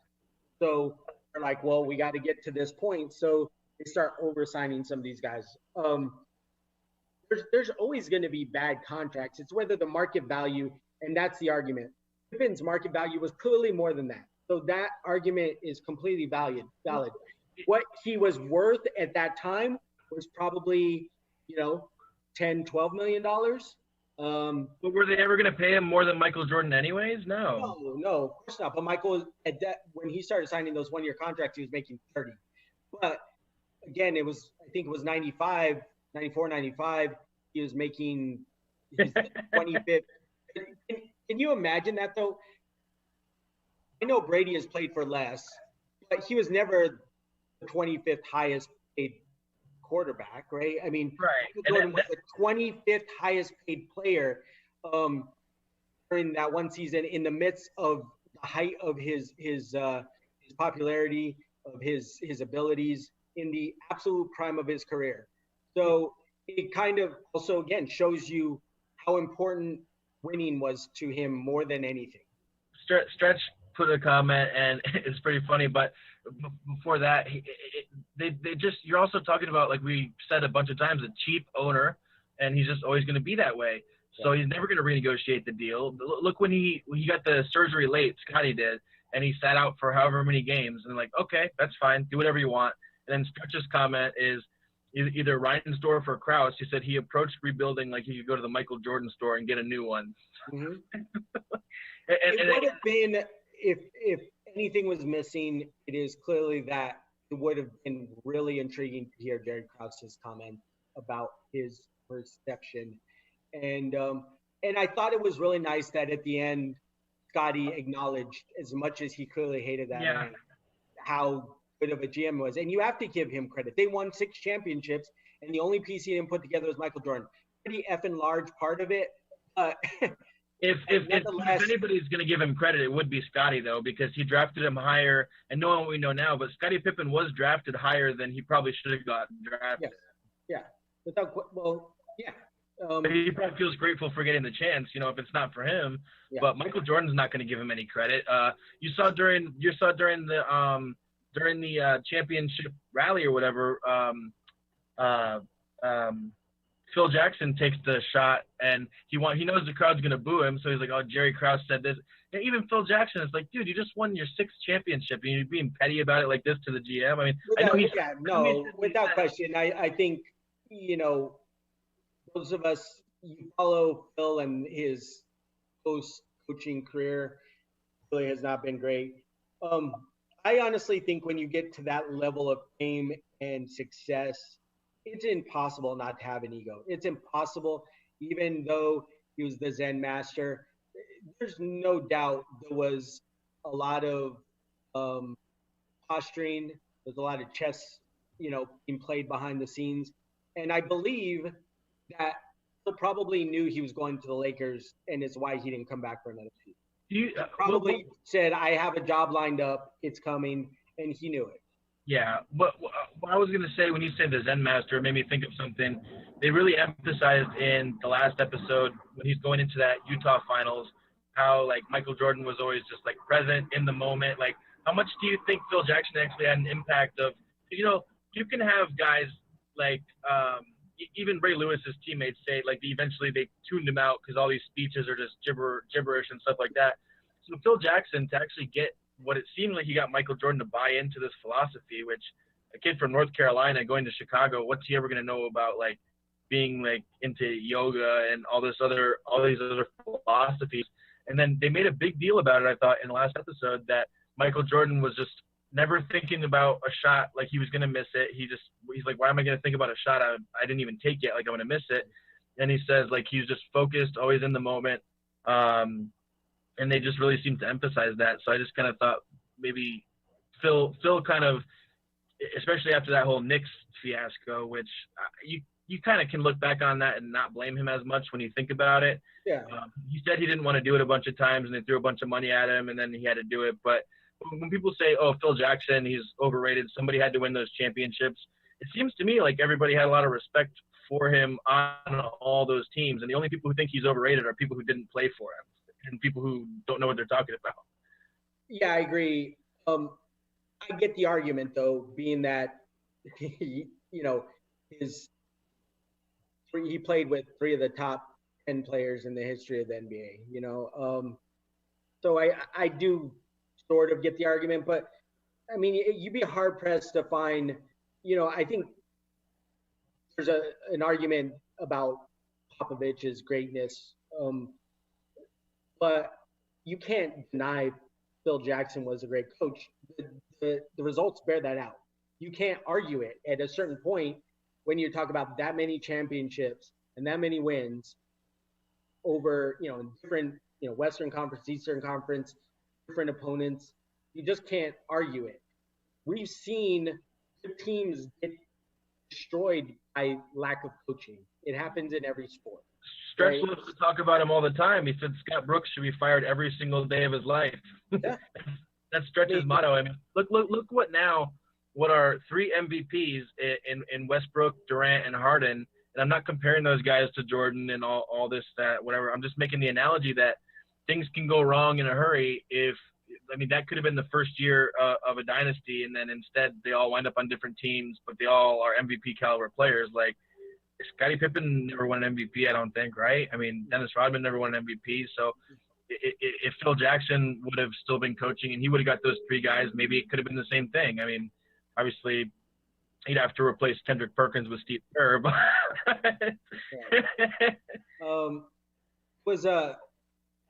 So they're like, well, we got to get to this point. So they start over-signing some of these guys. There's always going to be bad contracts. It's whether the market value, and that's the argument. Pippen's market value was clearly more than that. So that argument is completely valid. What he was worth at that time was probably, $10-12 million. But were they ever going to pay him more than Michael Jordan anyways? No, of course not. But Michael, when he started signing those 1-year contracts, he was making 30. But again, I think it was 94, 95. He was making his 25th. Can you imagine that, though? I know Brady has played for less, but he was never the 25th highest paid quarterback, right? I mean, right. Jordan was the 25th highest paid player during that one season in the midst of the height of his popularity, of his abilities, in the absolute prime of his career. So it kind of also, again, shows you how important winning was to him more than anything. Stretch put a comment, and it's pretty funny, but before that, you're also talking about, like we said a bunch of times, a cheap owner, and he's just always going to be that way. So he's never going to renegotiate the deal. Look, when he got the surgery late, Scotty did, and he sat out for however many games, and like, okay, that's fine, do whatever you want. And then Stretch's comment is either Reinsdorf or Krause. He said he approached rebuilding like he could go to the Michael Jordan store and get a new one. Mm-hmm. It would have been, if anything was missing, it is clearly that it would have been really intriguing to hear Jerry Krause's comment about his perception. And I thought it was really nice that at the end, Scotty acknowledged, as much as he clearly hated that man, how good of a GM was. And you have to give him credit. They won 6 championships, and the only piece he didn't put together was Michael Jordan. Pretty effing large part of it. If anybody's going to give him credit, it would be Scotty, though, because he drafted him higher. And knowing what we know now, but Scottie Pippen was drafted higher than he probably should have gotten drafted. Yeah. He probably feels grateful for getting the chance, if it's not for him. Yeah. But Michael Jordan's not going to give him any credit. You saw during the championship rally or whatever, Phil Jackson takes the shot, and he knows the crowd's going to boo him, so he's like, oh, Jerry Krause said this. And even Phil Jackson is like, dude, you just won your 6th championship, and you're being petty about it like this to the GM. I mean, without question. I think, those of us, you follow Phil and his post-coaching career really has not been great. I honestly think when you get to that level of fame and success, it's impossible not to have an ego. It's impossible, even though he was the Zen master. There's no doubt there was a lot of um, posturing. There's a lot of chess, being played behind the scenes, and I believe that Phil probably knew he was going to the Lakers, and it's why he didn't come back for another season. Do you, He probably said, "I have a job lined up. It's coming," and he knew it. Yeah, but what I was gonna say when you said the Zen Master, it made me think of something. They really emphasized in the last episode when he's going into that Utah finals, how like Michael Jordan was always just like present in the moment. Like, how much do you think Phil Jackson actually had an impact of? You can have guys like even Ray Lewis's teammates say like eventually they tuned him out because all these speeches are just gibberish and stuff like that. So Phil Jackson to actually get what it seemed like he got Michael Jordan to buy into this philosophy, which a kid from North Carolina going to Chicago, what's he ever going to know about like being like into yoga and all these other philosophies? And then they made a big deal about it, I thought, in the last episode that Michael Jordan was just never thinking about a shot like he was going to miss it. He's like, why am I going to think about a shot I didn't even take yet? Like I'm going to miss it. And he says like he's just focused, always in the moment. And they just really seem to emphasize that. So I just kind of thought maybe Phil kind of, especially after that whole Knicks fiasco, which you kind of can look back on that and not blame him as much when you think about it. Yeah. He said he didn't want to do it a bunch of times, and they threw a bunch of money at him, and then he had to do it. But when people say, "Oh, Phil Jackson, he's overrated," somebody had to win those championships. It seems to me like everybody had a lot of respect for him on all those teams, and the only people who think he's overrated are people who didn't play for him and people who don't know what they're talking about. Yeah, I agree. I get the argument though, being that he played with three of the top 10 players in the history of the NBA. So I do sort of get the argument, but I mean, you'd be hard pressed to find. I think there's an argument about Popovich's greatness, but you can't deny Phil Jackson was a great coach. The results bear that out. You can't argue it at a certain point when you talk about that many championships and that many wins over, different, Western Conference, Eastern Conference, different opponents. You just can't argue it. We've seen teams get destroyed by lack of coaching. It happens in every sport. Stretch loves to talk about him all the time. He said Scott Brooks should be fired every single day of his life. Yeah. That's Stretch's motto. I mean, look what are three MVPs in Westbrook, Durant, and Harden. And I'm not comparing those guys to Jordan and all this, that, whatever. I'm just making the analogy that things can go wrong in a hurry that could have been the first year of a dynasty, and then instead they all wind up on different teams, but they all are MVP caliber players. Like Scottie Pippen never won an MVP, I don't think, right? I mean, Dennis Rodman never won an MVP. So if Phil Jackson would have still been coaching and he would have got those three guys, maybe it could have been the same thing. I mean, obviously he'd have to replace Kendrick Perkins with Steve Kerr. Was a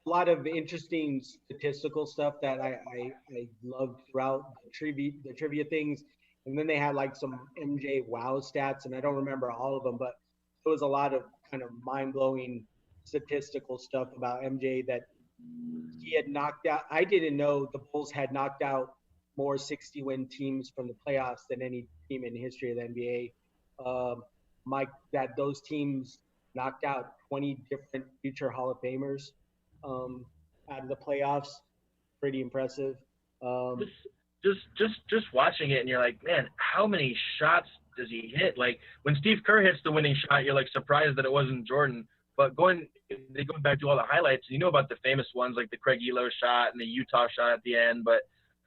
lot of interesting statistical stuff that I loved throughout the trivia things. And then they had like some MJ wow stats, and I don't remember all of them, but there was a lot of kind of mind-blowing statistical stuff about MJ that he had knocked out. I didn't know the Bulls had knocked out more 60-win teams from the playoffs than any team in the history of the NBA. That those teams knocked out 20 different future Hall of Famers out of the playoffs. Pretty impressive. Just watching it, and you're like, man, how many shots does he hit? Like when Steve Kerr hits the winning shot, you're like surprised that it wasn't Jordan. But going back to all the highlights, you know about the famous ones like the Craig Elo shot and the Utah shot at the end. But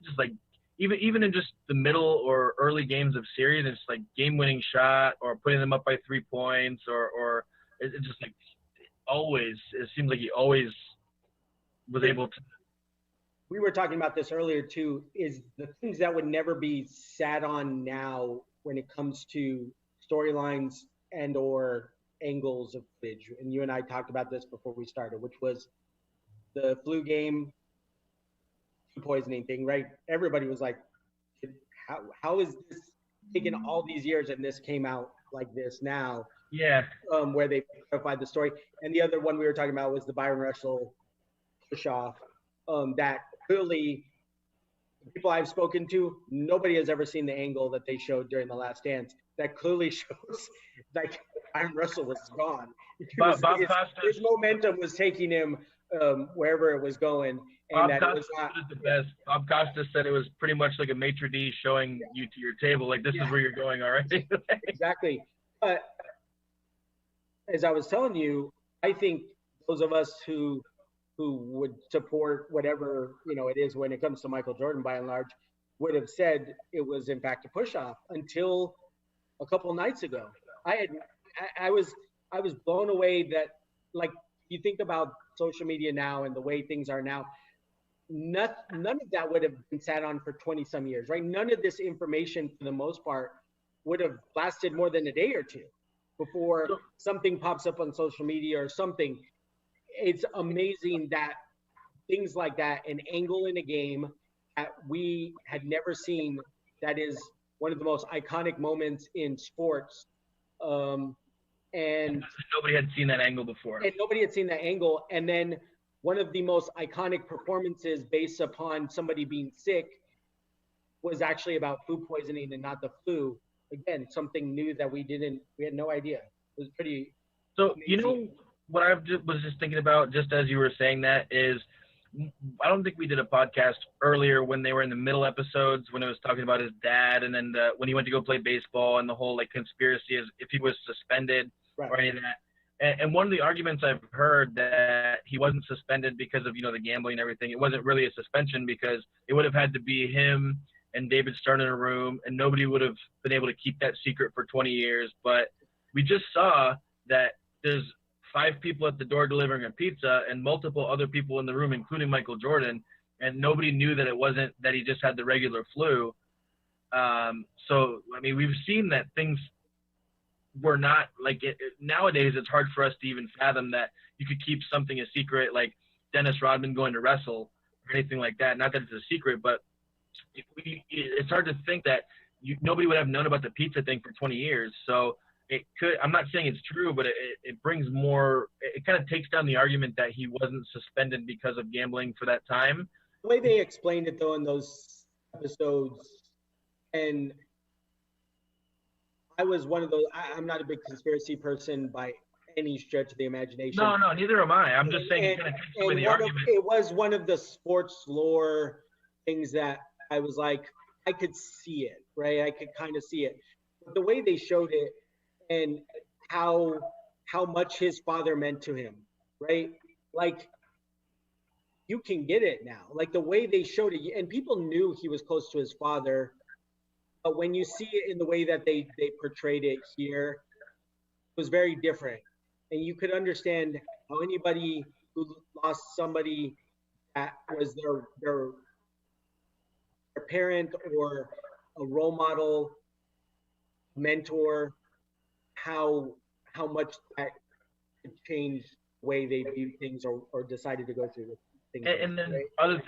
just like even in just the middle or early games of series, it's like game-winning shot or putting them up by 3 points or it's just like always. It seems like he always was able to. We were talking about this earlier too, is the things that would never be sat on now when it comes to storylines and or angles of footage. And you and I talked about this before we started, which was the flu game, food poisoning thing, right? Everybody was like, how is this taken all these years and this came out like this now, Yeah. where they clarified the story. And the other one we were talking about was the Byron Russell push off, that clearly people I've spoken to, nobody has ever seen the angle that they showed during the Last Dance. That clearly shows like Byron Russell was gone. His momentum was taking him wherever it was going, and Bob that Costas it was not. put it the best. Bob Costas said it was pretty much like a maitre d' showing you to your table, like this is where you're going already. Exactly. But as I was telling you, I think those of us who would support whatever it is when it comes to Michael Jordan, by and large, would have said it was in fact a push off until a couple of nights ago. I was blown away that, like, you think about social media now and the way things are now, none of that would have been sat on for 20 some years, right? None of this information for the most part would have lasted more than a day or two before something pops up on social media or something. It's amazing that things like that, an angle in a game that we had never seen, that is one of the most iconic moments in sports. And nobody had seen that angle before. And nobody had seen that angle. And then one of the most iconic performances based upon somebody being sick was actually about food poisoning and not the flu. Again, something new that we had no idea. It was pretty. So, amazing. What I was just thinking about, just as you were saying that, is I don't think we did a podcast earlier when they were in the middle episodes when it was talking about his dad, and then when he went to go play baseball and the whole like conspiracy as if he was suspended or any of that. And one of the arguments I've heard that he wasn't suspended because of the gambling and everything. It wasn't really a suspension because it would have had to be him and David Stern in a room, and nobody would have been able to keep that secret for 20 years. But we just saw that there's 5 people at the door delivering a pizza and multiple other people in the room, including Michael Jordan, and nobody knew that it wasn't that he just had the regular flu. So, I mean, we've seen that things were not like it. Nowadays, it's hard for us to even fathom that you could keep something a secret, like Dennis Rodman going to wrestle or anything like that. Not that it's a secret, but it's hard to think that nobody would have known about the pizza thing for 20 years. So it could, I'm not saying it's true, but it brings more, it kind of takes down the argument that he wasn't suspended because of gambling for that time. The way they explained it though in those episodes, and I was one of those, I'm not a big conspiracy person by any stretch of the imagination. No, neither am I. I'm just saying it kind of takes away the argument. It was one of the sports lore things that I was like, I could see it, right? I could kind of see it. But the way they showed it and how much his father meant to him, right? Like, you can get it now. Like the way they showed it, and people knew he was close to his father, but when you see it in the way that they portrayed it here, it was very different. And you could understand how anybody who lost somebody that was their parent or a role model, mentor, how much that could change the way they view things or decided to go through things. And then right? other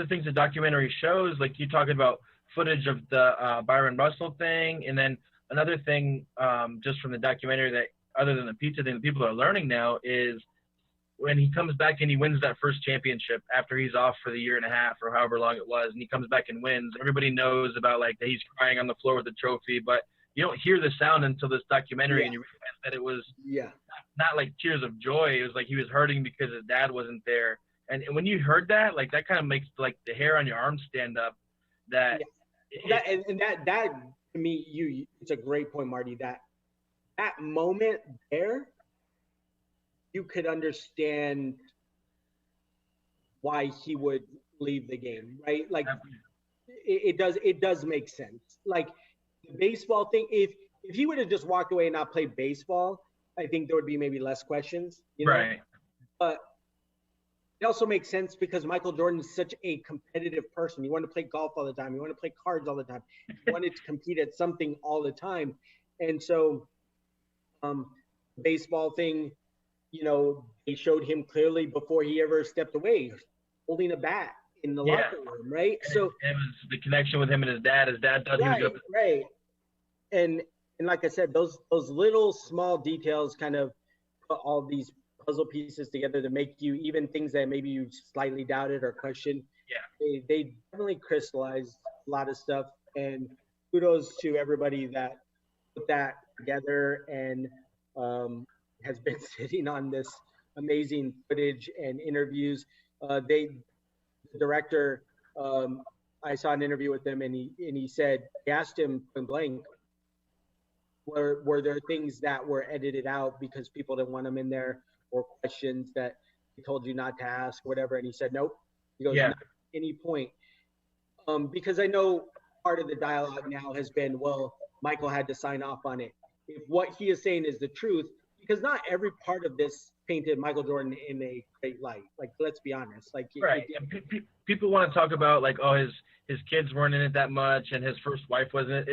things the documentary shows, like you talking about footage of the Byron Russell thing, and then another thing just from the documentary that other than the pizza thing that people are learning now is when he comes back and he wins that first championship after he's off for the year and a half or however long it was, and he comes back and wins, everybody knows about like that he's crying on the floor with the trophy, but you don't hear the sound until this documentary, and you realize that it was not like tears of joy. It was like he was hurting because his dad wasn't there. And when you heard that, like that kind of makes like the hair on your arms stand up. That to me, it's a great point, Marty. That moment there, you could understand why he would leave the game, right? Like it does make sense. Like the baseball thing, if he would have just walked away and not played baseball, I think there would be maybe less questions, you know? Right. But it also makes sense because Michael Jordan is such a competitive person. You want to play golf all the time. You want to play cards all the time. You wanted to compete at something all the time. And so baseball thing, they showed him clearly before he ever stepped away, holding a bat in the Yeah, locker room, right? and So it was the connection with him and his dad. His dad thought he was right, gonna. right. And like I said, those little small details kind of put all these puzzle pieces together to make you, even things that maybe you slightly doubted or questioned, Yeah, they definitely crystallized a lot of stuff. And kudos to everybody that put that together and um, has been sitting on this amazing footage and interviews. The director, um, I saw an interview with him, and he said, he asked him point blank, were there things that were edited out because people didn't want them in there, or questions that he told you not to ask, or whatever? And he said, nope. He goes, yeah, not at any point. Because I know part of the dialogue now has been, well, Michael had to sign off on it. If what he is saying is the truth, because not every part of this painted Michael Jordan in a great light. Like, let's be honest. Like, right. And people want to talk about like, oh, his kids weren't in it that much, and his first wife wasn't.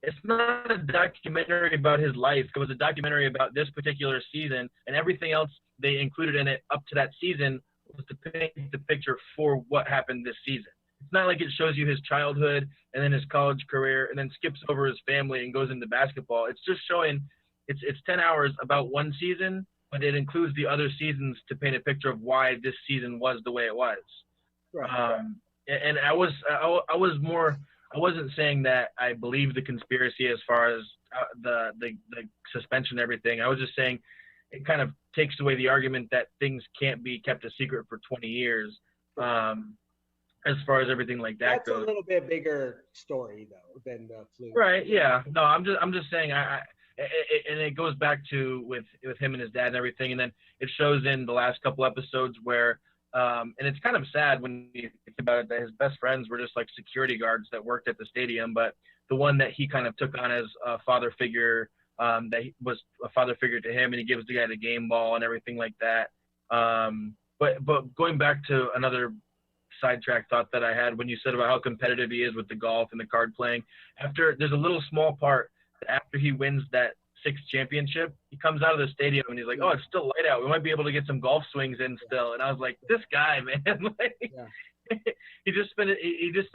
It's not a documentary about his life. It was a documentary about this particular season, and everything else they included in it up to that season was to paint the picture for what happened this season. It's not like it shows you his childhood and then his college career and then skips over his family and goes into basketball. It's just showing it's 10 hours about one season, but it includes the other seasons to paint a picture of why this season was the way it was. right. And I was more, I wasn't saying that I believe the conspiracy as far as the suspension and everything. I was just saying it kind of takes away the argument that things can't be kept a secret for 20 years. As far as everything like that That's goes. a little bit bigger story though than the flu. Right. Yeah. No, I'm just saying and it goes back to with him and his dad and everything, and then it shows in the last couple episodes where and it's kind of sad when you think about it that his best friends were just like security guards that worked at the stadium, but the one that he kind of took on as a father figure, that he was a father figure to him, and he gives the guy the game ball and everything like that. But going back to another sidetrack thought that I had when you said about how competitive he is with the golf and the card playing. There's a little small part after he wins that sixth championship, he comes out of the stadium and he's like, "Oh, it's still light out. We might be able to get some golf swings in still." And I was like, "This guy, man!" Like, yeah. he just said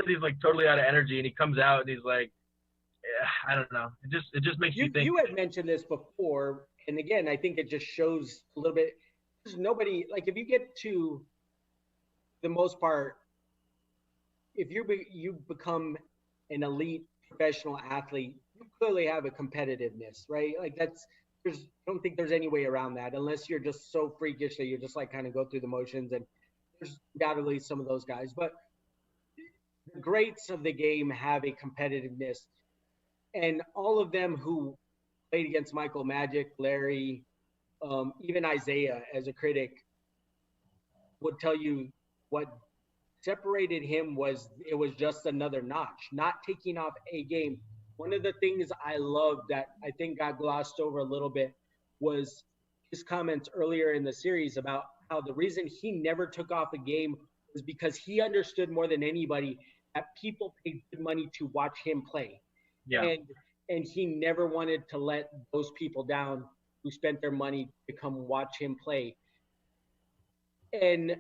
he's like totally out of energy, and he comes out and he's like, yeah, I don't know. It just makes you think. You had mentioned this before, and again, I think it just shows a little bit. There's nobody, like, if you get to the most part, if you become an elite professional athlete, you clearly have a competitiveness, right? Like, I don't think there's any way around that, unless you're just so freakish that you just like kind of go through the motions. And there's undoubtedly some of those guys, but the greats of the game have a competitiveness, and all of them who played against Michael, Magic, Larry, even Isaiah as a critic, would tell you what separated him was it was just another notch, not taking off a game. One of the things I loved that I think got glossed over a little bit was his comments earlier in the series about how the reason he never took off a game was because he understood more than anybody that people paid good money to watch him play. Yeah. And he never wanted to let those people down who spent their money to come watch him play. And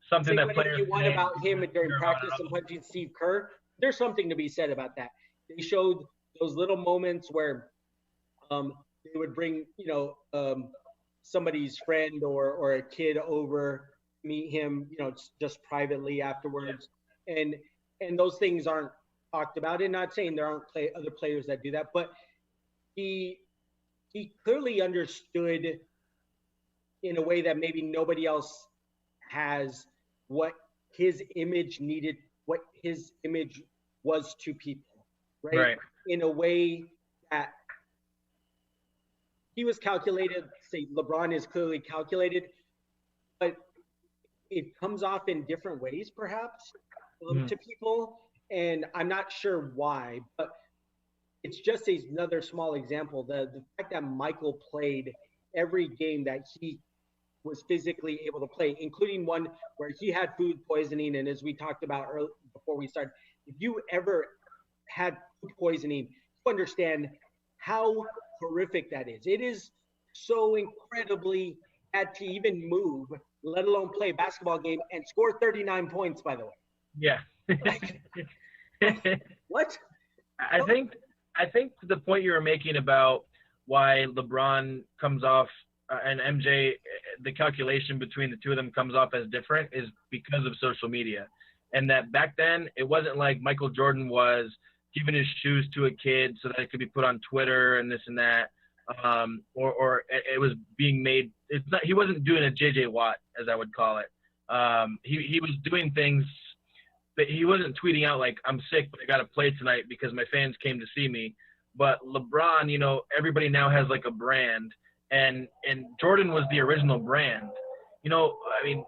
something that whatever you want about him during practice and punching Steve Kerr, there's something to be said about that. They showed those little moments where they would bring, somebody's friend or a kid over, meet him, just privately afterwards. Yeah. And those things aren't talked about. And not saying there aren't other players that do that, but he clearly understood in a way that maybe nobody else has what his image needed, what his image was to people, right? In a way that he was calculated. Say LeBron is clearly calculated, but it comes off in different ways, perhaps, to people. And I'm not sure why, but it's just another small example. The fact that Michael played every game that he was physically able to play, including one where he had food poisoning. And as we talked about earlier, before we started, if you ever had food poisoning, you understand how horrific that is. It is so incredibly bad to even move let alone play a basketball game and score 39 points, by the way. Yeah. Like, what? I think the point you were making about why LeBron comes off and MJ, the calculation between the two of them comes off as different is because of social media. And that back then, it wasn't like Michael Jordan was giving his shoes to a kid so that it could be put on Twitter and this and that. Or it was being made. It's not. He wasn't doing a JJ Watt, as I would call it. He was doing things, but he wasn't tweeting out like, "I'm sick, but I got to play tonight because my fans came to see me." But LeBron, you know, everybody now has like a brand, and Jordan was the original brand. You know, I mean,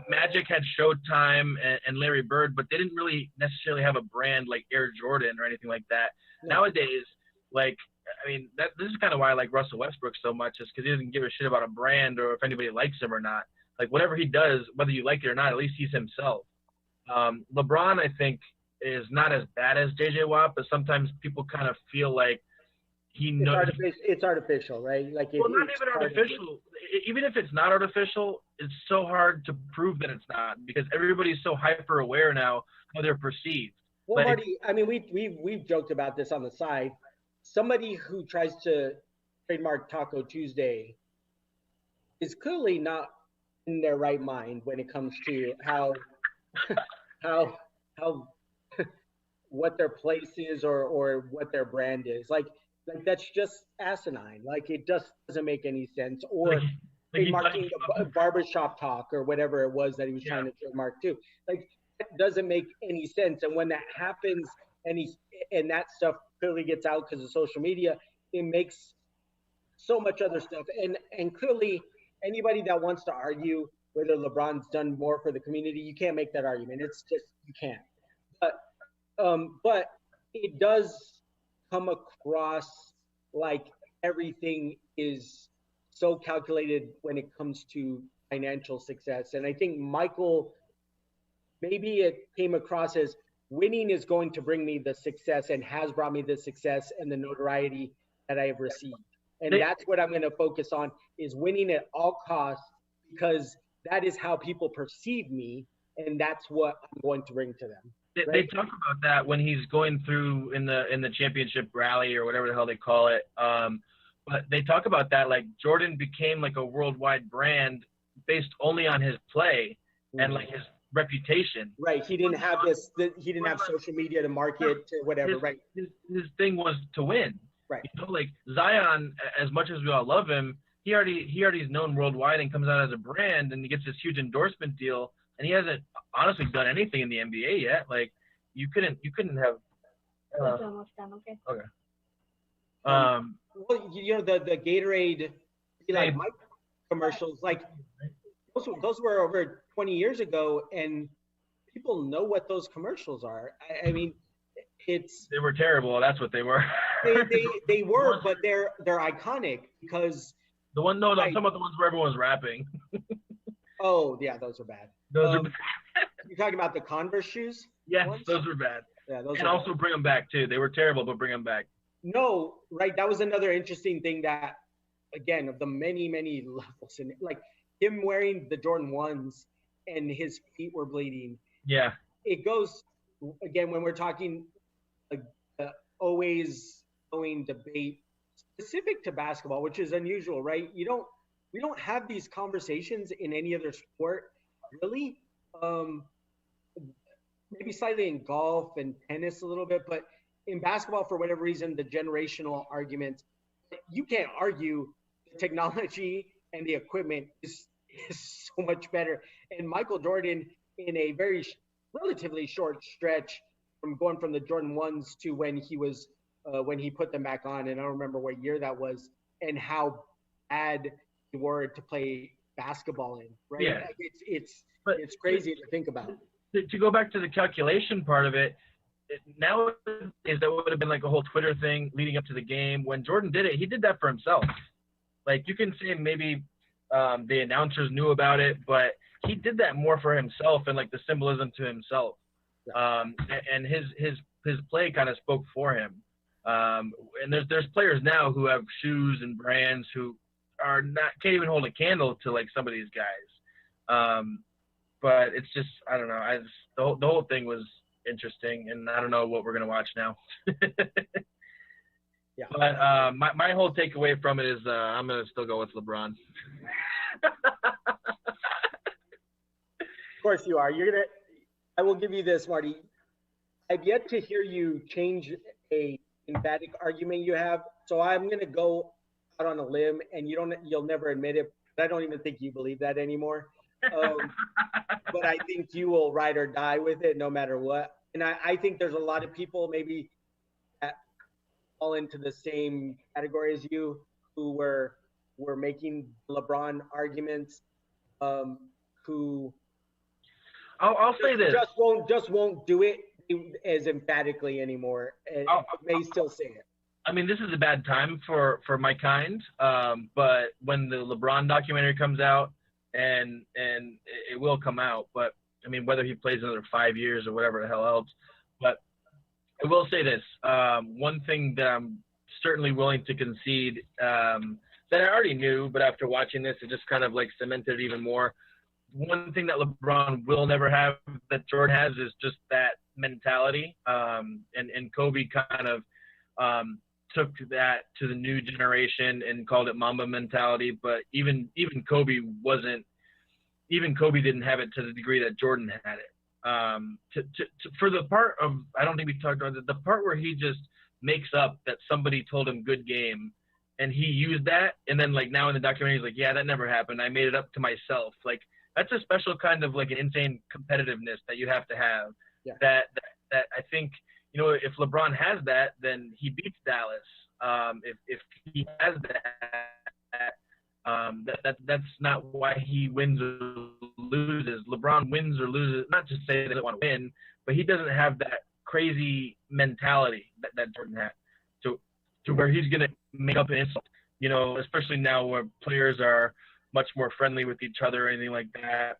Magic had Showtime and Larry Bird, but they didn't really necessarily have a brand like Air Jordan or anything like that. No. Nowadays, like, I mean, this is kind of why I like Russell Westbrook so much, is because he doesn't give a shit about a brand or if anybody likes him or not. Like, whatever he does, whether you like it or not, at least he's himself. LeBron, I think, is not as bad as JJ Watt, but sometimes people kind of feel like he knows. It's artificial, right? Like, well, not even artificial. Even if it's not artificial, it's so hard to prove that it's not, because everybody's so hyper aware now how they're perceived. Well, like, Marty, I mean, we've joked about this on the side. Somebody who tries to trademark Taco Tuesday is clearly not in their right mind when it comes to how what their place is or what their brand is. Like that's just asinine. Like, it just doesn't make any sense. Or trademarking a barbershop talk or whatever it was that he was trying to trademark too. Like, it doesn't make any sense. And when that happens and that stuff clearly gets out because of social media, it makes so much other stuff. And clearly anybody that wants to argue whether LeBron's done more for the community, you can't make that argument. It's just, you can't. But it does come across like everything is so calculated when it comes to financial success. And I think Michael, maybe it came across as winning is going to bring me the success and has brought me the success and the notoriety that I have received. And that's what I'm going to focus on, is winning at all costs, because that is how people perceive me, and that's what I'm going to bring to them. Right? They talk about that when he's going through in the championship rally or whatever the hell they call it. But they talk about that, like, Jordan became like a worldwide brand based only on his play and like his reputation. Right. He didn't have he didn't have social media to market to whatever. Right. His thing was to win. Right. You know, like Zion, as much as we all love him, he already is known worldwide and comes out as a brand, and he gets this huge endorsement deal, and he hasn't honestly done anything in the NBA yet. Like, you couldn't have. Almost done. Okay. Okay. Well, you know, the Gatorade, like, Mike commercials, like those were over 20 years ago, and people know what those commercials are. I mean, they were terrible. That's what they were. they were, but they're iconic because I'm talking about the ones where everyone's rapping. Oh yeah, those are bad. Those are bad. You're talking about the Converse shoes? Yes, those were bad. Yeah, those. And also bring them back too. They were terrible, but bring them back. No, right. That was another interesting thing that, again, of the many levels, and like him wearing the Jordan 1s and his feet were bleeding. Yeah. It goes, again, when we're talking always going debate specific to basketball, which is unusual, right? We don't have these conversations in any other sport, really. Maybe slightly in golf and tennis a little bit, but in basketball, for whatever reason, the generational arguments, you can't argue the technology and the equipment is so much better. And Michael Jordan, in a very relatively short stretch, from going from the Jordan 1s to when he put them back on, and I don't remember what year that was, and how bad they were to play basketball in, right? Yeah. It's crazy to think about. To go back to the calculation part of it, nowadays that would have been like a whole Twitter thing leading up to the game. When Jordan did it, he did that for himself. Like, you can say maybe the announcers knew about it, but he did that more for himself and like the symbolism to himself. And his play kind of spoke for him. And there's players now who have shoes and brands who can't even hold a candle to like some of these guys. But it's just, I don't know. The whole thing was interesting, and I don't know what we're gonna watch now. Yeah. But my whole takeaway from it is I'm gonna still go with LeBron. Of course you are. I will give you this, Marty. I've yet to hear you change a emphatic argument you have. So I'm going to go out on a limb, and you'll never admit it. But I don't even think you believe that anymore. But I think you will ride or die with it no matter what. And I think there's a lot of people maybe that fall into the same category as you, who were making LeBron arguments, who I'll say this. Just won't do it as emphatically anymore, and may still say it. I mean, this is a bad time for my kind. But when the LeBron documentary comes out, and it will come out, but I mean, whether he plays another 5 years or whatever the hell else, but I will say this. One thing that I'm certainly willing to concede, that I already knew, but after watching this, it just kind of like cemented it even more. One thing that LeBron will never have that Jordan has is just that mentality. And Kobe kind of took that to the new generation and called it Mamba mentality. But even Kobe didn't have it to the degree that Jordan had it. For the part of, I don't think we talked about it, the part where he just makes up that somebody told him good game, and he used that, and then like now in the documentary he's like, yeah, that never happened. I made it up to myself. Like, that's a special kind of like an insane competitiveness that you have to have. Yeah. That I think, you know, if LeBron has that, then he beats Dallas. If he has that, that's not why he wins or loses. LeBron wins or loses, not to say that he doesn't want to win, but he doesn't have that crazy mentality that Jordan had. To where he's gonna make up an insult, you know, especially now where players are much more friendly with each other or anything like that.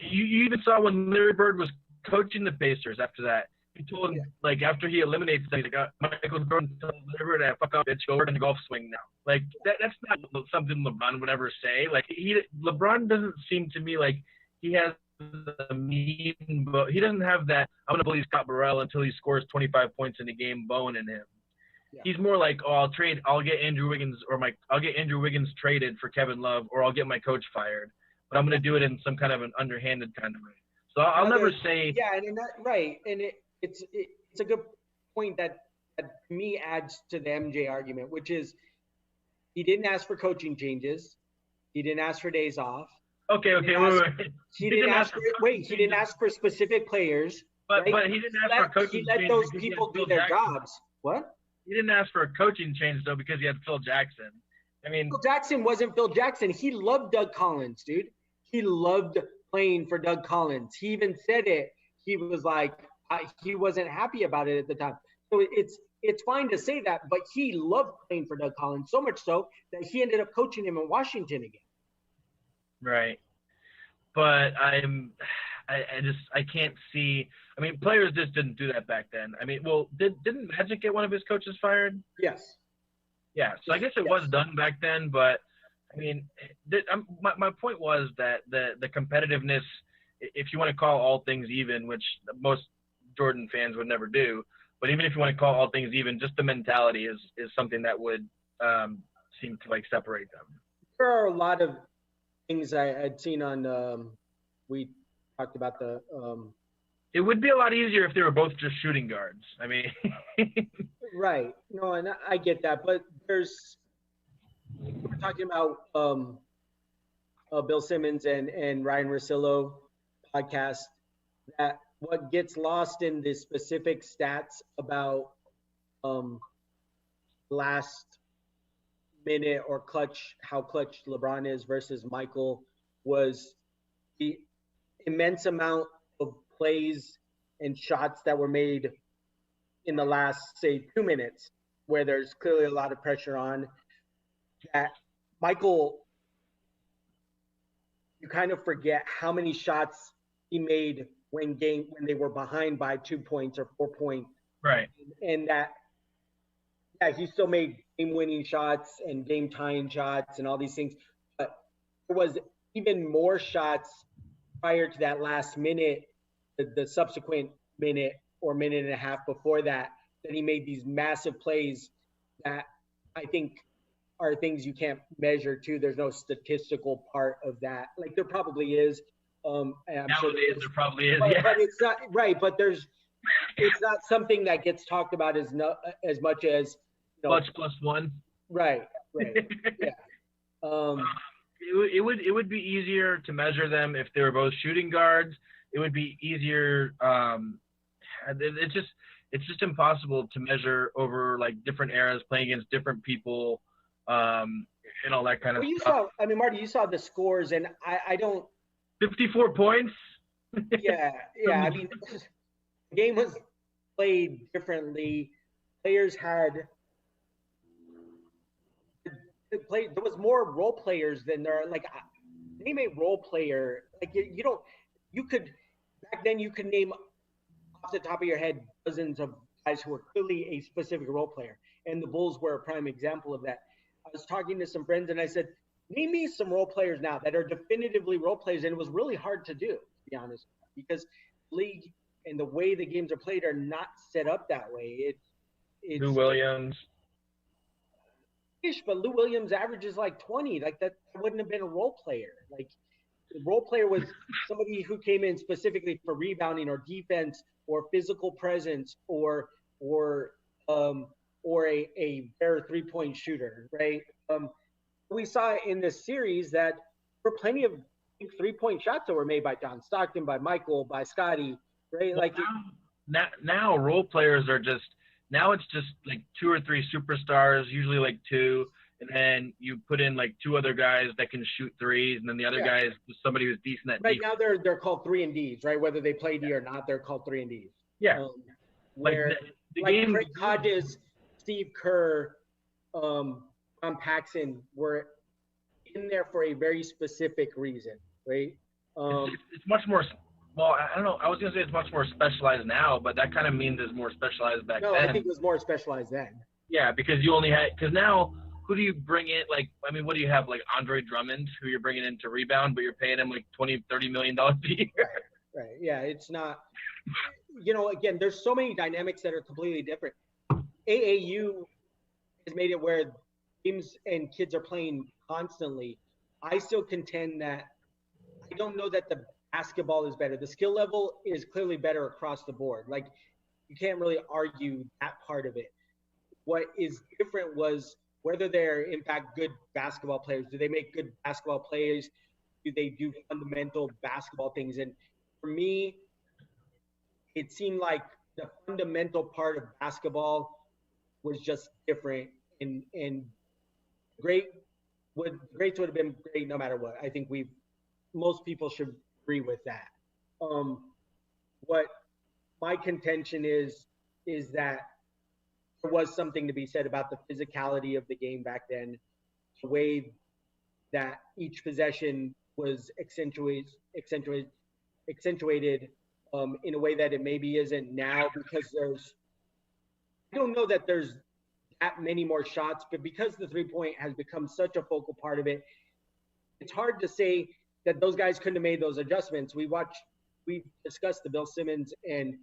You even saw when Larry Bird was coaching the Pacers after that. He told him, like, after he eliminates them, he's like, Michael Jordan told Larry Bird, fuck up, bitch, go work in the golf swing now. Like, that's not something LeBron would ever say. Like, LeBron doesn't seem to me like he has a mean, but he doesn't have that, I'm going to bully Scott Burrell until he scores 25 points in a game bone in him. Yeah. He's more like, oh, I'll get Andrew Wiggins traded for Kevin Love, or I'll get my coach fired. But I'm going to do it in some kind of an underhanded kind of way. So I'll never say. Yeah, and right, and it's a good point that to me adds to the MJ argument, which is he didn't ask for coaching changes, he didn't ask for days off. Okay, wait. He didn't ask for specific players. But he didn't ask for coaching changes. He let those people do their jobs. What? He didn't ask for a coaching change, though, because he had Phil Jackson. I mean, Phil Jackson wasn't Phil Jackson. He loved Doug Collins, dude. He loved playing for Doug Collins. He even said it. He was like, he wasn't happy about it at the time. So it's fine to say that, but he loved playing for Doug Collins, so much so that he ended up coaching him in Washington again. Right. But I can't see. I mean, players just didn't do that back then. I mean, well, didn't Magic get one of his coaches fired? Yes. Yeah. So I guess it was done back then, but I mean, my point was that the competitiveness, if you want to call all things even, which most Jordan fans would never do, but even if you want to call all things even, just the mentality is something that would seem to like separate them. There are a lot of things I had seen on. We talked about the. It would be a lot easier if they were both just shooting guards. I mean. Right. No, and I get that, but we're talking about Bill Simmons and Ryan Russillo podcast, that what gets lost in the specific stats about last minute or how clutch LeBron is versus Michael was the immense amount of plays and shots that were made in the last, say, 2 minutes, where there's clearly a lot of pressure on. That Michael, you kind of forget how many shots he made when they were behind by 2 points or 4 points. Right. And that, yeah, he still made game-winning shots and game-tying shots and all these things. But there was even more shots prior to that last minute, the subsequent minute or minute and a half before that, that he made these massive plays that I think are things you can't measure too. There's no statistical part of that. Like there probably is. I'm sure Nowadays there probably is, but, yeah. but it's not right. But it's not something that gets talked about as much as Clutch plus one. Right. Yeah. It would be easier to measure them if they were both shooting guards. It would be easier. It's just impossible to measure over like different eras, playing against different people, and all that kind of stuff. Marty, you saw the scores, and I don't. 54 points. Yeah. I mean, the game was played differently. Players had. There was more role players than there are. Like, name a role player. Like you could back then you could name off the top of your head dozens of guys who were clearly a specific role player, and the Bulls were a prime example of that. I was talking to some friends, and I said, name me some role players now that are definitively role players, and it was really hard to do, to be honest, because the league and the way the games are played are not set up that way. It's Lou Williams. But Lou Williams averages like 20. Like that wouldn't have been a role player. Like the role player was somebody who came in specifically for rebounding or defense or physical presence or a better 3-point shooter, right? We saw in this series that there were plenty of 3-point shots that were made by John Stockton, by Michael, by Scotty, right? Well, like now role players are just. Now it's just like 2 or 3 superstars, usually like 2, and then you put in like 2 other guys that can shoot threes, and then the other guy is somebody who's decent at right defense. now they're called 3-and-Ds, right? Whether they play D or not, they're called 3-and-Ds. Yeah. Where the like game, Craig Hodges, Steve Kerr, Tom Paxson were in there for a very specific reason, right? It's much more. Well, I don't know. I was going to say it's much more specialized now, but that kind of means it's more specialized back then. No, I think it was more specialized then. Yeah, because you only had – because now who do you bring in? Like, I mean, what do you have? Like Andre Drummond, who you're bringing in to rebound, but you're paying him like $20-30 million a year. Right. Yeah, it's not – again, there's so many dynamics that are completely different. AAU has made it where teams and kids are playing constantly. I still contend that I don't know that the basketball is better. The skill level is clearly better across the board. Like you can't really argue that part of it. What is different was whether they're in fact good basketball players. Do they make good basketball plays? Do they do fundamental basketball things? And for me, it seemed like the fundamental part of basketball was just different. And greats would have been great no matter what. I think most people should agree with that. What my contention is that there was something to be said about the physicality of the game back then, the way that each possession was accentuated in a way that it maybe isn't now, because I don't know that there's that many more shots, but because the 3-point has become such a focal part of it, it's hard to say that those guys couldn't have made those adjustments. We discussed the Bill Simmons and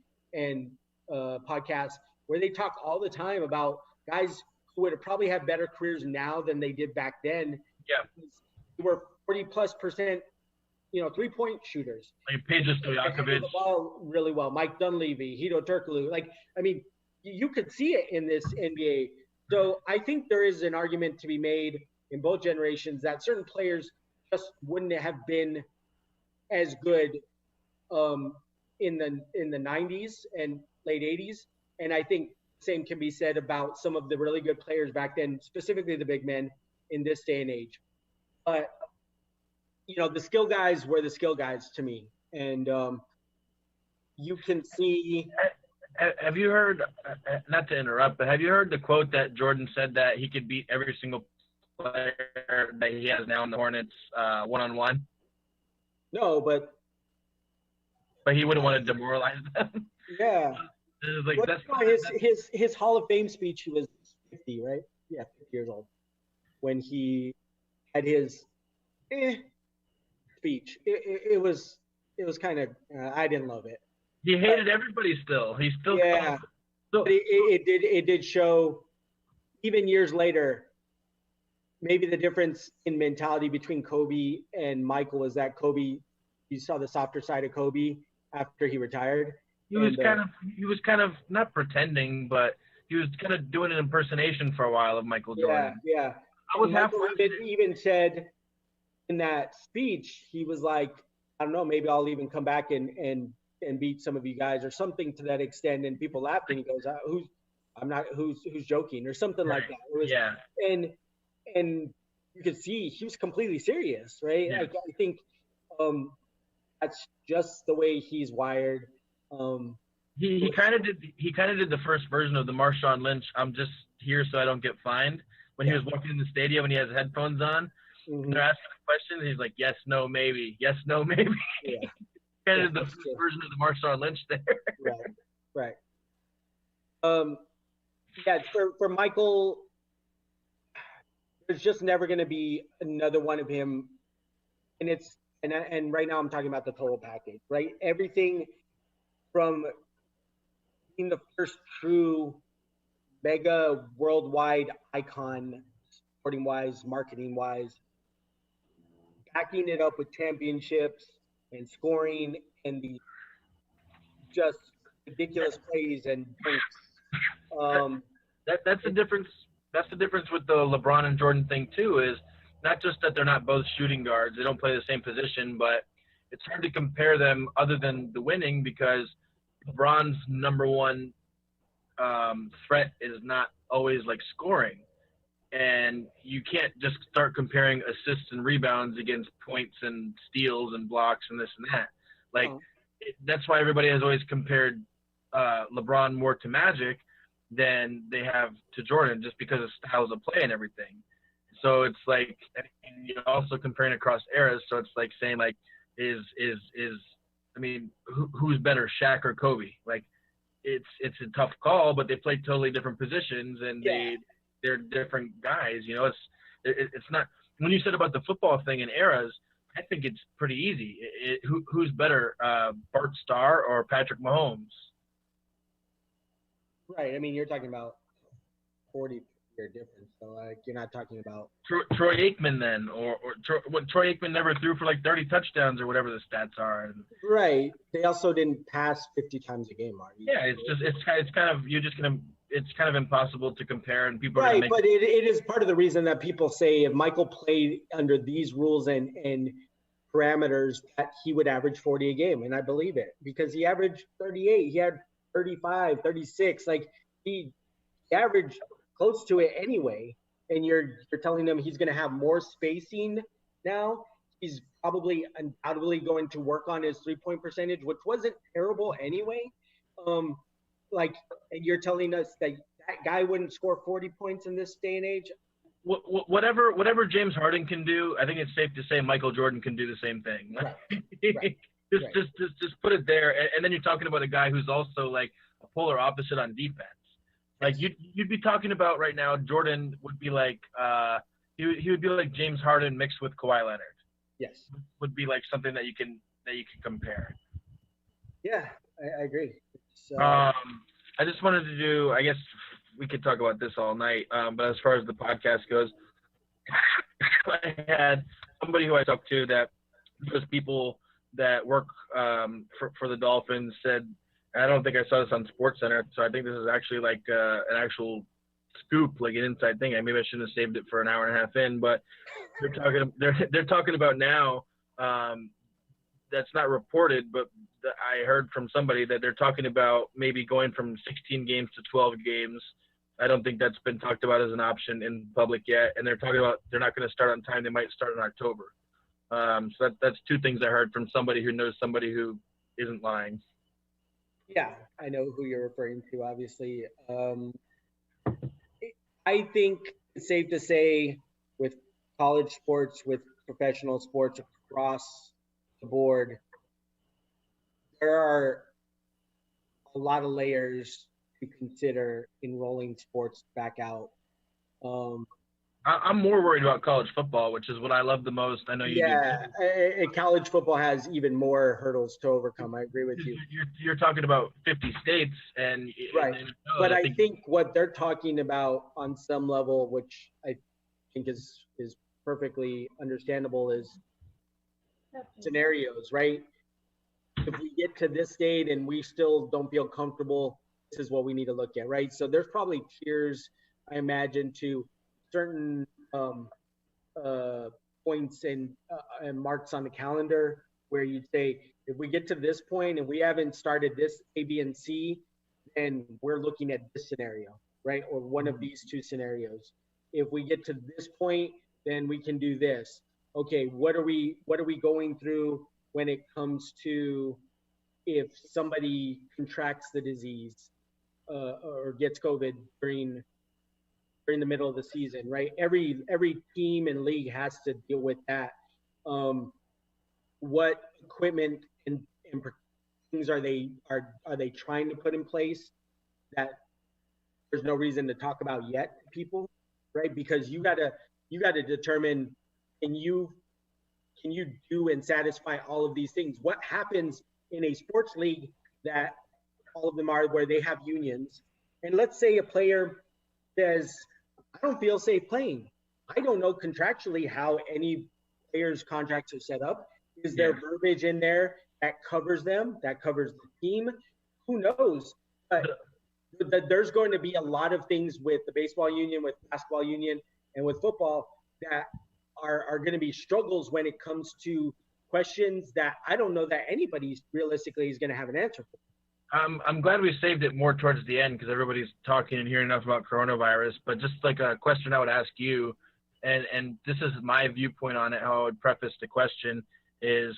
podcast where they talk all the time about guys who would have probably had better careers now than they did back then. Yeah. Who were 40+%, 3-point shooters. Like Peja Stojakovic. The ball really well. Mike Dunleavy, Hedo Turkoglu. You could see it in this NBA. So I think there is an argument to be made in both generations that certain players just wouldn't have been as good in the 90s and late 80s. And I think the same can be said about some of the really good players back then, specifically the big men in this day and age. But, the skill guys were the skill guys to me. And you can see. Have you heard, not to interrupt, but have you heard the quote that Jordan said that he could beat every single player that he has now in the Hornets one-on-one? No, but he wouldn't want to demoralize them. Yeah. Like, his Hall of Fame speech, he was 50, right? Yeah, 50 years old. When he had his speech. It was kind of I didn't love it. He hated everybody still. He's still Yeah, but it did show even years later. Maybe the difference in mentality between Kobe and Michael was that Kobe, you saw the softer side of Kobe after he retired. He was kind of not pretending, but he was kind of doing an impersonation for a while of Michael Jordan. Yeah. I was half Michael even said in that speech, he was like, I don't know, maybe I'll even come back and beat some of you guys or something to that extent. And people laughed and he goes, who's joking or something right. like that. It was, yeah. And you could see he was completely serious, right? Yeah. I think that's just the way he's wired. He kind of did the first version of the Marshawn Lynch. I'm just here so I don't get fined. When he was walking in the stadium and he has headphones on, they're asking a question. And he's like, yes, no, maybe. Yes, no, maybe. Yeah. kind of the first version of the Marshawn Lynch there. Right. Yeah. For Michael, there's just never going to be another one of him, and right now I'm talking about the total package, right? Everything from being the first true mega worldwide icon, sporting wise, marketing wise, backing it up with championships and scoring and the just ridiculous plays and dunks. That's the difference. That's the difference with the LeBron and Jordan thing too. Is not just that they're not both shooting guards; they don't play the same position, but it's hard to compare them other than the winning because LeBron's number one threat is not always like scoring, and you can't just start comparing assists and rebounds against points and steals and blocks and this and that. Like that's why everybody has always compared LeBron more to Magic than they have to Jordan, just because of styles of play and everything. So it's like, and you're also comparing across eras. So it's like saying like, who's better, Shaq or Kobe? Like, it's a tough call, but they play totally different positions and they're different guys. You know, it's not. When you said about the football thing in eras, I think it's pretty easy. Who's better, Bart Starr or Patrick Mahomes? Right. I mean, you're talking about 40-year difference. So, like, you're not talking about Troy Aikman then, or Troy Aikman never threw for like 30 touchdowns or whatever the stats are. And, right. They also didn't pass 50 times a game, are you? Yeah, it's kind of impossible to compare, and people are right. But it is part of the reason that people say if Michael played under these rules and parameters, that he would average 40 a game, and I believe it because he averaged 38. He had 35, 36. Like he averaged close to it anyway. And you're telling him he's going to have more spacing now. He's probably undoubtedly going to work on his 3-point percentage, which wasn't terrible anyway. And you're telling us that guy wouldn't score 40 points in this day and age. Whatever James Harden can do, I think it's safe to say Michael Jordan can do the same thing. Right. Just put it there, and then you're talking about a guy who's also like a polar opposite on defense. Like you'd be talking about right now, Jordan would be like he would be like James Harden mixed with Kawhi Leonard. Yes, would be like something that you can compare. Yeah, I agree. I just wanted to do. I guess we could talk about this all night, but as far as the podcast goes, I had somebody who I talked to that those people that work for the Dolphins said, I don't think I saw this on SportsCenter, so I think this is actually like an actual scoop, like an inside thing. Maybe I shouldn't have saved it for an hour and a half in, but they're talking about now. That's not reported, but I heard from somebody that they're talking about maybe going from 16 games to 12 games. I don't think that's been talked about as an option in public yet, and they're talking about they're not going to start on time. They might start in October. So that's two things I heard from somebody who knows somebody who isn't lying. Yeah, I know who you're referring to, obviously. I think it's safe to say with college sports, with professional sports across the board, there are a lot of layers to consider in rolling sports back out. I'm more worried about college football, which is what I love the most. I know you do. College football has even more hurdles to overcome. I agree with you. You're talking about 50 states, and right. But I think what they're talking about on some level, which I think is perfectly understandable, is scenarios, right? If we get to this state and we still don't feel comfortable, this is what we need to look at, right? So there's probably tiers, I imagine, to certain points and marks on the calendar where you'd say, if we get to this point and we haven't started this A, B, and C, then we're looking at this scenario, right? Or one of these two scenarios. If we get to this point, then we can do this. Okay, what are we going through when it comes to if somebody contracts the disease or gets COVID during the middle of the season, right? Every team and league has to deal with that. What equipment and things are they trying to put in place that there's no reason to talk about yet, people, right? Because you gotta determine, can you do and satisfy all of these things? What happens in a sports league that all of them are where they have unions? And let's say a player says, I don't feel safe playing. I don't know contractually how any players' contracts are set up. Is there verbiage in there that covers them, that covers the team? Who knows? But there's going to be a lot of things with the baseball union, with basketball union, and with football that are going to be struggles when it comes to questions that I don't know that anybody realistically is going to have an answer for. I'm glad we saved it more towards the end because everybody's talking and hearing enough about coronavirus. But just like a question I would ask you, and this is my viewpoint on it, how I would preface the question is,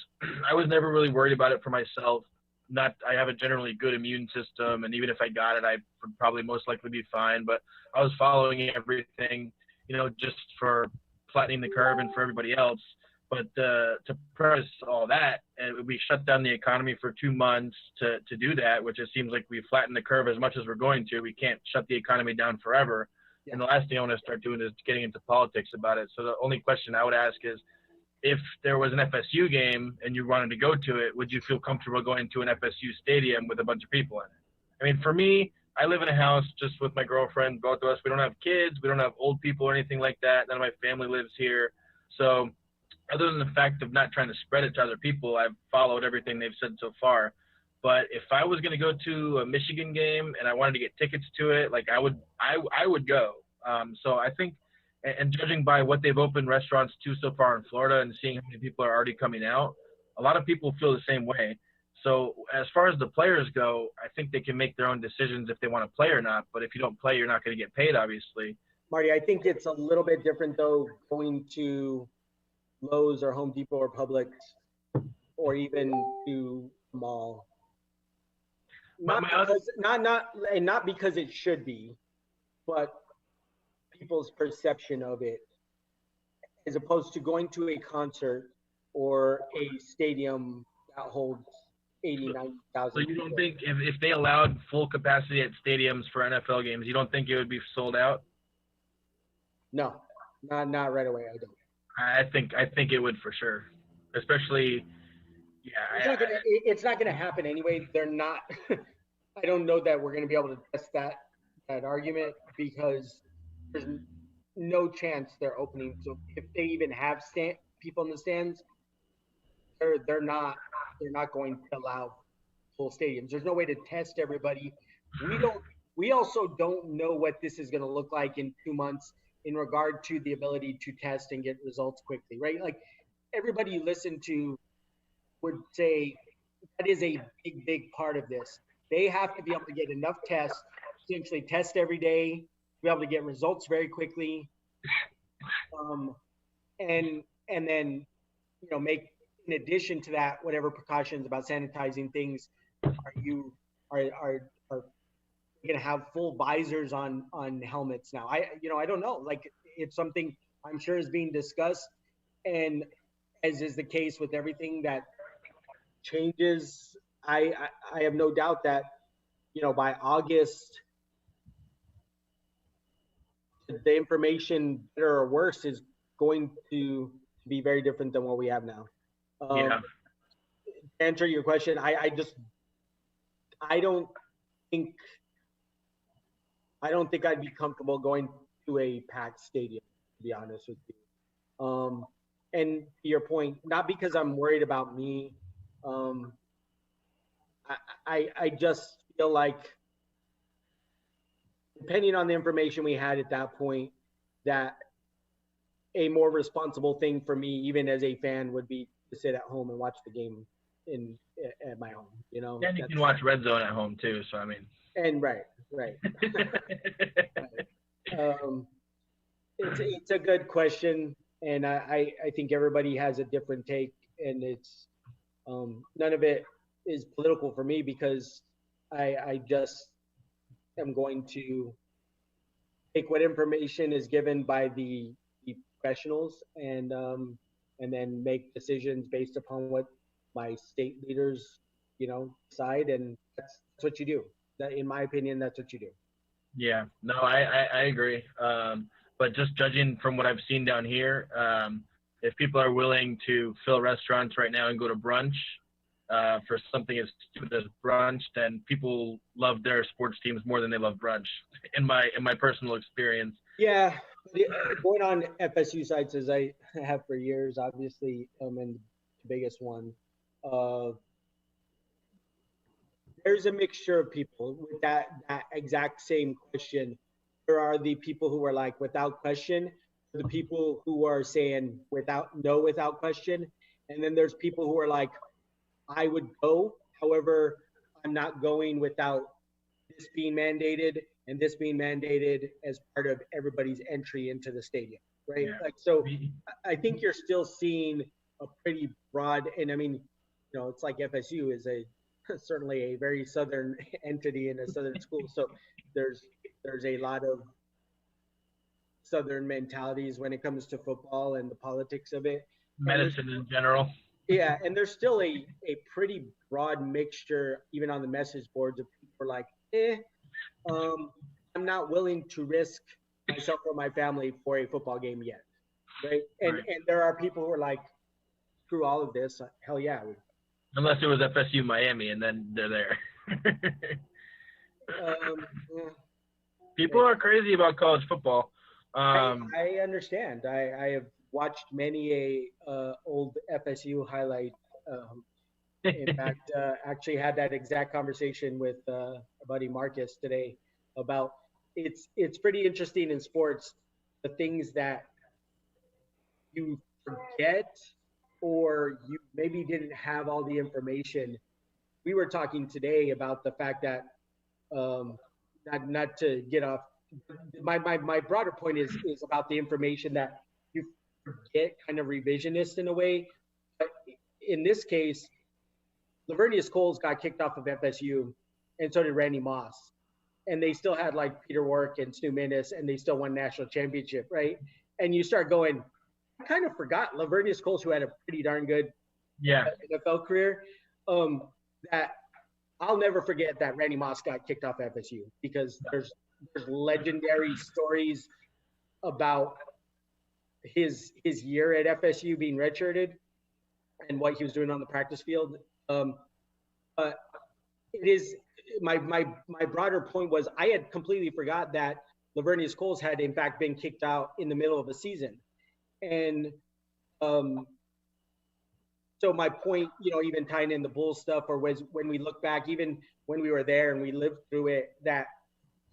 I was never really worried about it for myself. I have a generally good immune system, and even if I got it, I would probably most likely be fine. But I was following everything, just for flattening the curve and for everybody else. But to preface all that, and we shut down the economy for 2 months to do that, which it seems like we flattened the curve as much as we're going to. We can't shut the economy down forever. Yeah. And the last thing I want to start doing is getting into politics about it. So the only question I would ask is, if there was an FSU game and you wanted to go to it, would you feel comfortable going to an FSU stadium with a bunch of people in it? I mean, for me, I live in a house just with my girlfriend, both of us. We don't have kids. We don't have old people or anything like that. None of my family lives here. So other than the fact of not trying to spread it to other people, I've followed everything they've said so far. But if I was going to go to a Michigan game and I wanted to get tickets to it, like I would go. So I think, and judging by what they've opened restaurants to so far in Florida and seeing how many people are already coming out, a lot of people feel the same way. So as far as the players go, I think they can make their own decisions if they want to play or not. But if you don't play, you're not going to get paid, obviously. Marty, I think it's a little bit different, though, going to Lowe's or Home Depot or Publix or even to the mall. Not because it should be, but people's perception of it, as opposed to going to a concert or a stadium that holds 80, 90,000. So you don't think if they allowed full capacity at stadiums for NFL games, you don't think it would be sold out? No, not right away. I don't. I think it would for sure, especially. Yeah, it's not gonna happen anyway. They're not. I don't know that we're gonna be able to test that argument because there's no chance they're opening. So if they even have people in the stands, they're not going to allow full stadiums. There's no way to test everybody. We also don't know what this is going to look like in 2 months in regard to the ability to test and get results quickly, right? Like everybody you listen to would say that is a big part of this. They have to be able to get enough tests, essentially test every day, be able to get results very quickly, and then make, in addition to that, whatever precautions about sanitizing things. Are you going to have full visors on helmets now? I don't know. Like, it's something I'm sure is being discussed, and as is the case with everything that changes, I have no doubt that by August, the information, better or worse, is going to be very different than what we have now. Yeah. To answer your question, I don't think I'd be comfortable going to a packed stadium, to be honest with you. And to your point, not because I'm worried about me. Um, I just feel like, depending on the information we had at that point, that a more responsible thing for me, even as a fan, would be to sit at home and watch the game in at my home. You know, And you can watch Red Zone at home too. So I mean. And right. Right. Um, it's a good question, and I think everybody has a different take, and it's none of it is political for me, because I just am going to take what information is given by the professionals, and then make decisions based upon what my state leaders, decide, and that's what you do. That, in my opinion, that's what you do. Yeah, no, I agree. But just judging from what I've seen down here, if people are willing to fill restaurants right now and go to brunch for something as stupid as brunch, then people love their sports teams more than they love brunch, in my personal experience. Yeah, going on FSU sites as I have for years, obviously, and the biggest one. Uh, there's a mixture of people with that exact same question. There are the people who are like, without question, the people who are saying without question, and then there's people who are like, I would go, however, I'm not going without this being mandated and this being mandated as part of everybody's entry into the stadium, right? Yeah. Like, so I think you're still seeing a pretty broad, and I mean, it's like FSU is certainly a very southern entity in a southern school, so there's a lot of southern mentalities when it comes to football and the politics of it. Medicine in general. Yeah, and there's still a pretty broad mixture, even on the message boards, of people like, I'm not willing to risk myself or my family for a football game yet, right? And Right. and there are people who are like, screw all of this, hell yeah. Unless it was FSU Miami, and then they're there. Yeah. People are crazy about college football. I understand. I have watched many a old FSU highlight. In fact, actually had that exact conversation with our buddy Marcus today about it's pretty interesting in sports, the things that you forget, or you maybe didn't have all the information. We were talking today about the fact that, not to get off, my broader point is about the information that you forget, kind of revisionist in a way. But in this case, Lavernius Coles got kicked off of FSU, and so did Randy Moss. And they still had like Peter Work and Stu Minnis, and they still won national championship, right? And you start going, I kind of forgot Lavernius Coles, who had a pretty darn good NFL career. That I'll never forget that Randy Moss got kicked off FSU, because there's legendary stories about his year at FSU being redshirted and what he was doing on the practice field. But it is my broader point was, I had completely forgot that Lavernius Coles had in fact been kicked out in the middle of a season. And so my point, even tying in the Bulls stuff, or was when we look back, even when we were there and we lived through it, that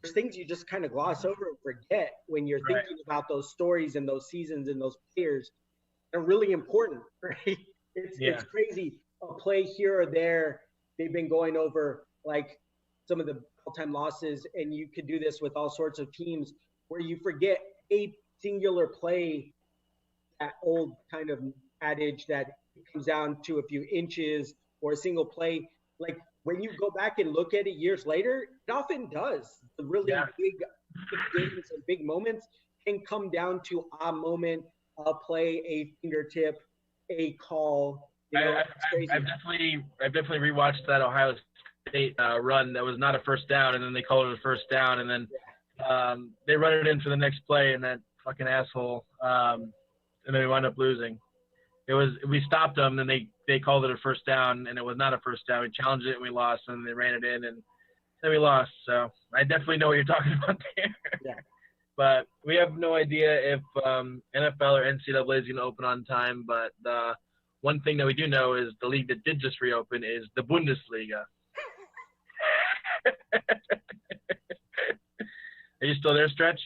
there's things you just kind of gloss over and forget when you're thinking about those stories and those seasons and those players. They're really important, right? It's crazy. A play here or there, they've been going over like some of the all-time losses, and you could do this with all sorts of teams, where you forget a singular play, that old kind of adage that it comes down to a few inches, or a single play. Like, when you go back and look at it years later, it often does. The really big games and big moments can come down to a moment, a play, a fingertip, a call. I've definitely rewatched that Ohio State run that was not a first down, and then they called it a first down, and then They run it in for the next play, and that fucking asshole, and then we wound up losing. We stopped them, and they called it a first down, and it was not a first down. We challenged it, and we lost, and they ran it in, and then we lost. So I definitely know what you're talking about there. Yeah. But we have no idea if NFL or NCAA is going to open on time. But one thing that we do know is the league that did just reopen is the Bundesliga. Are you still there, Stretch?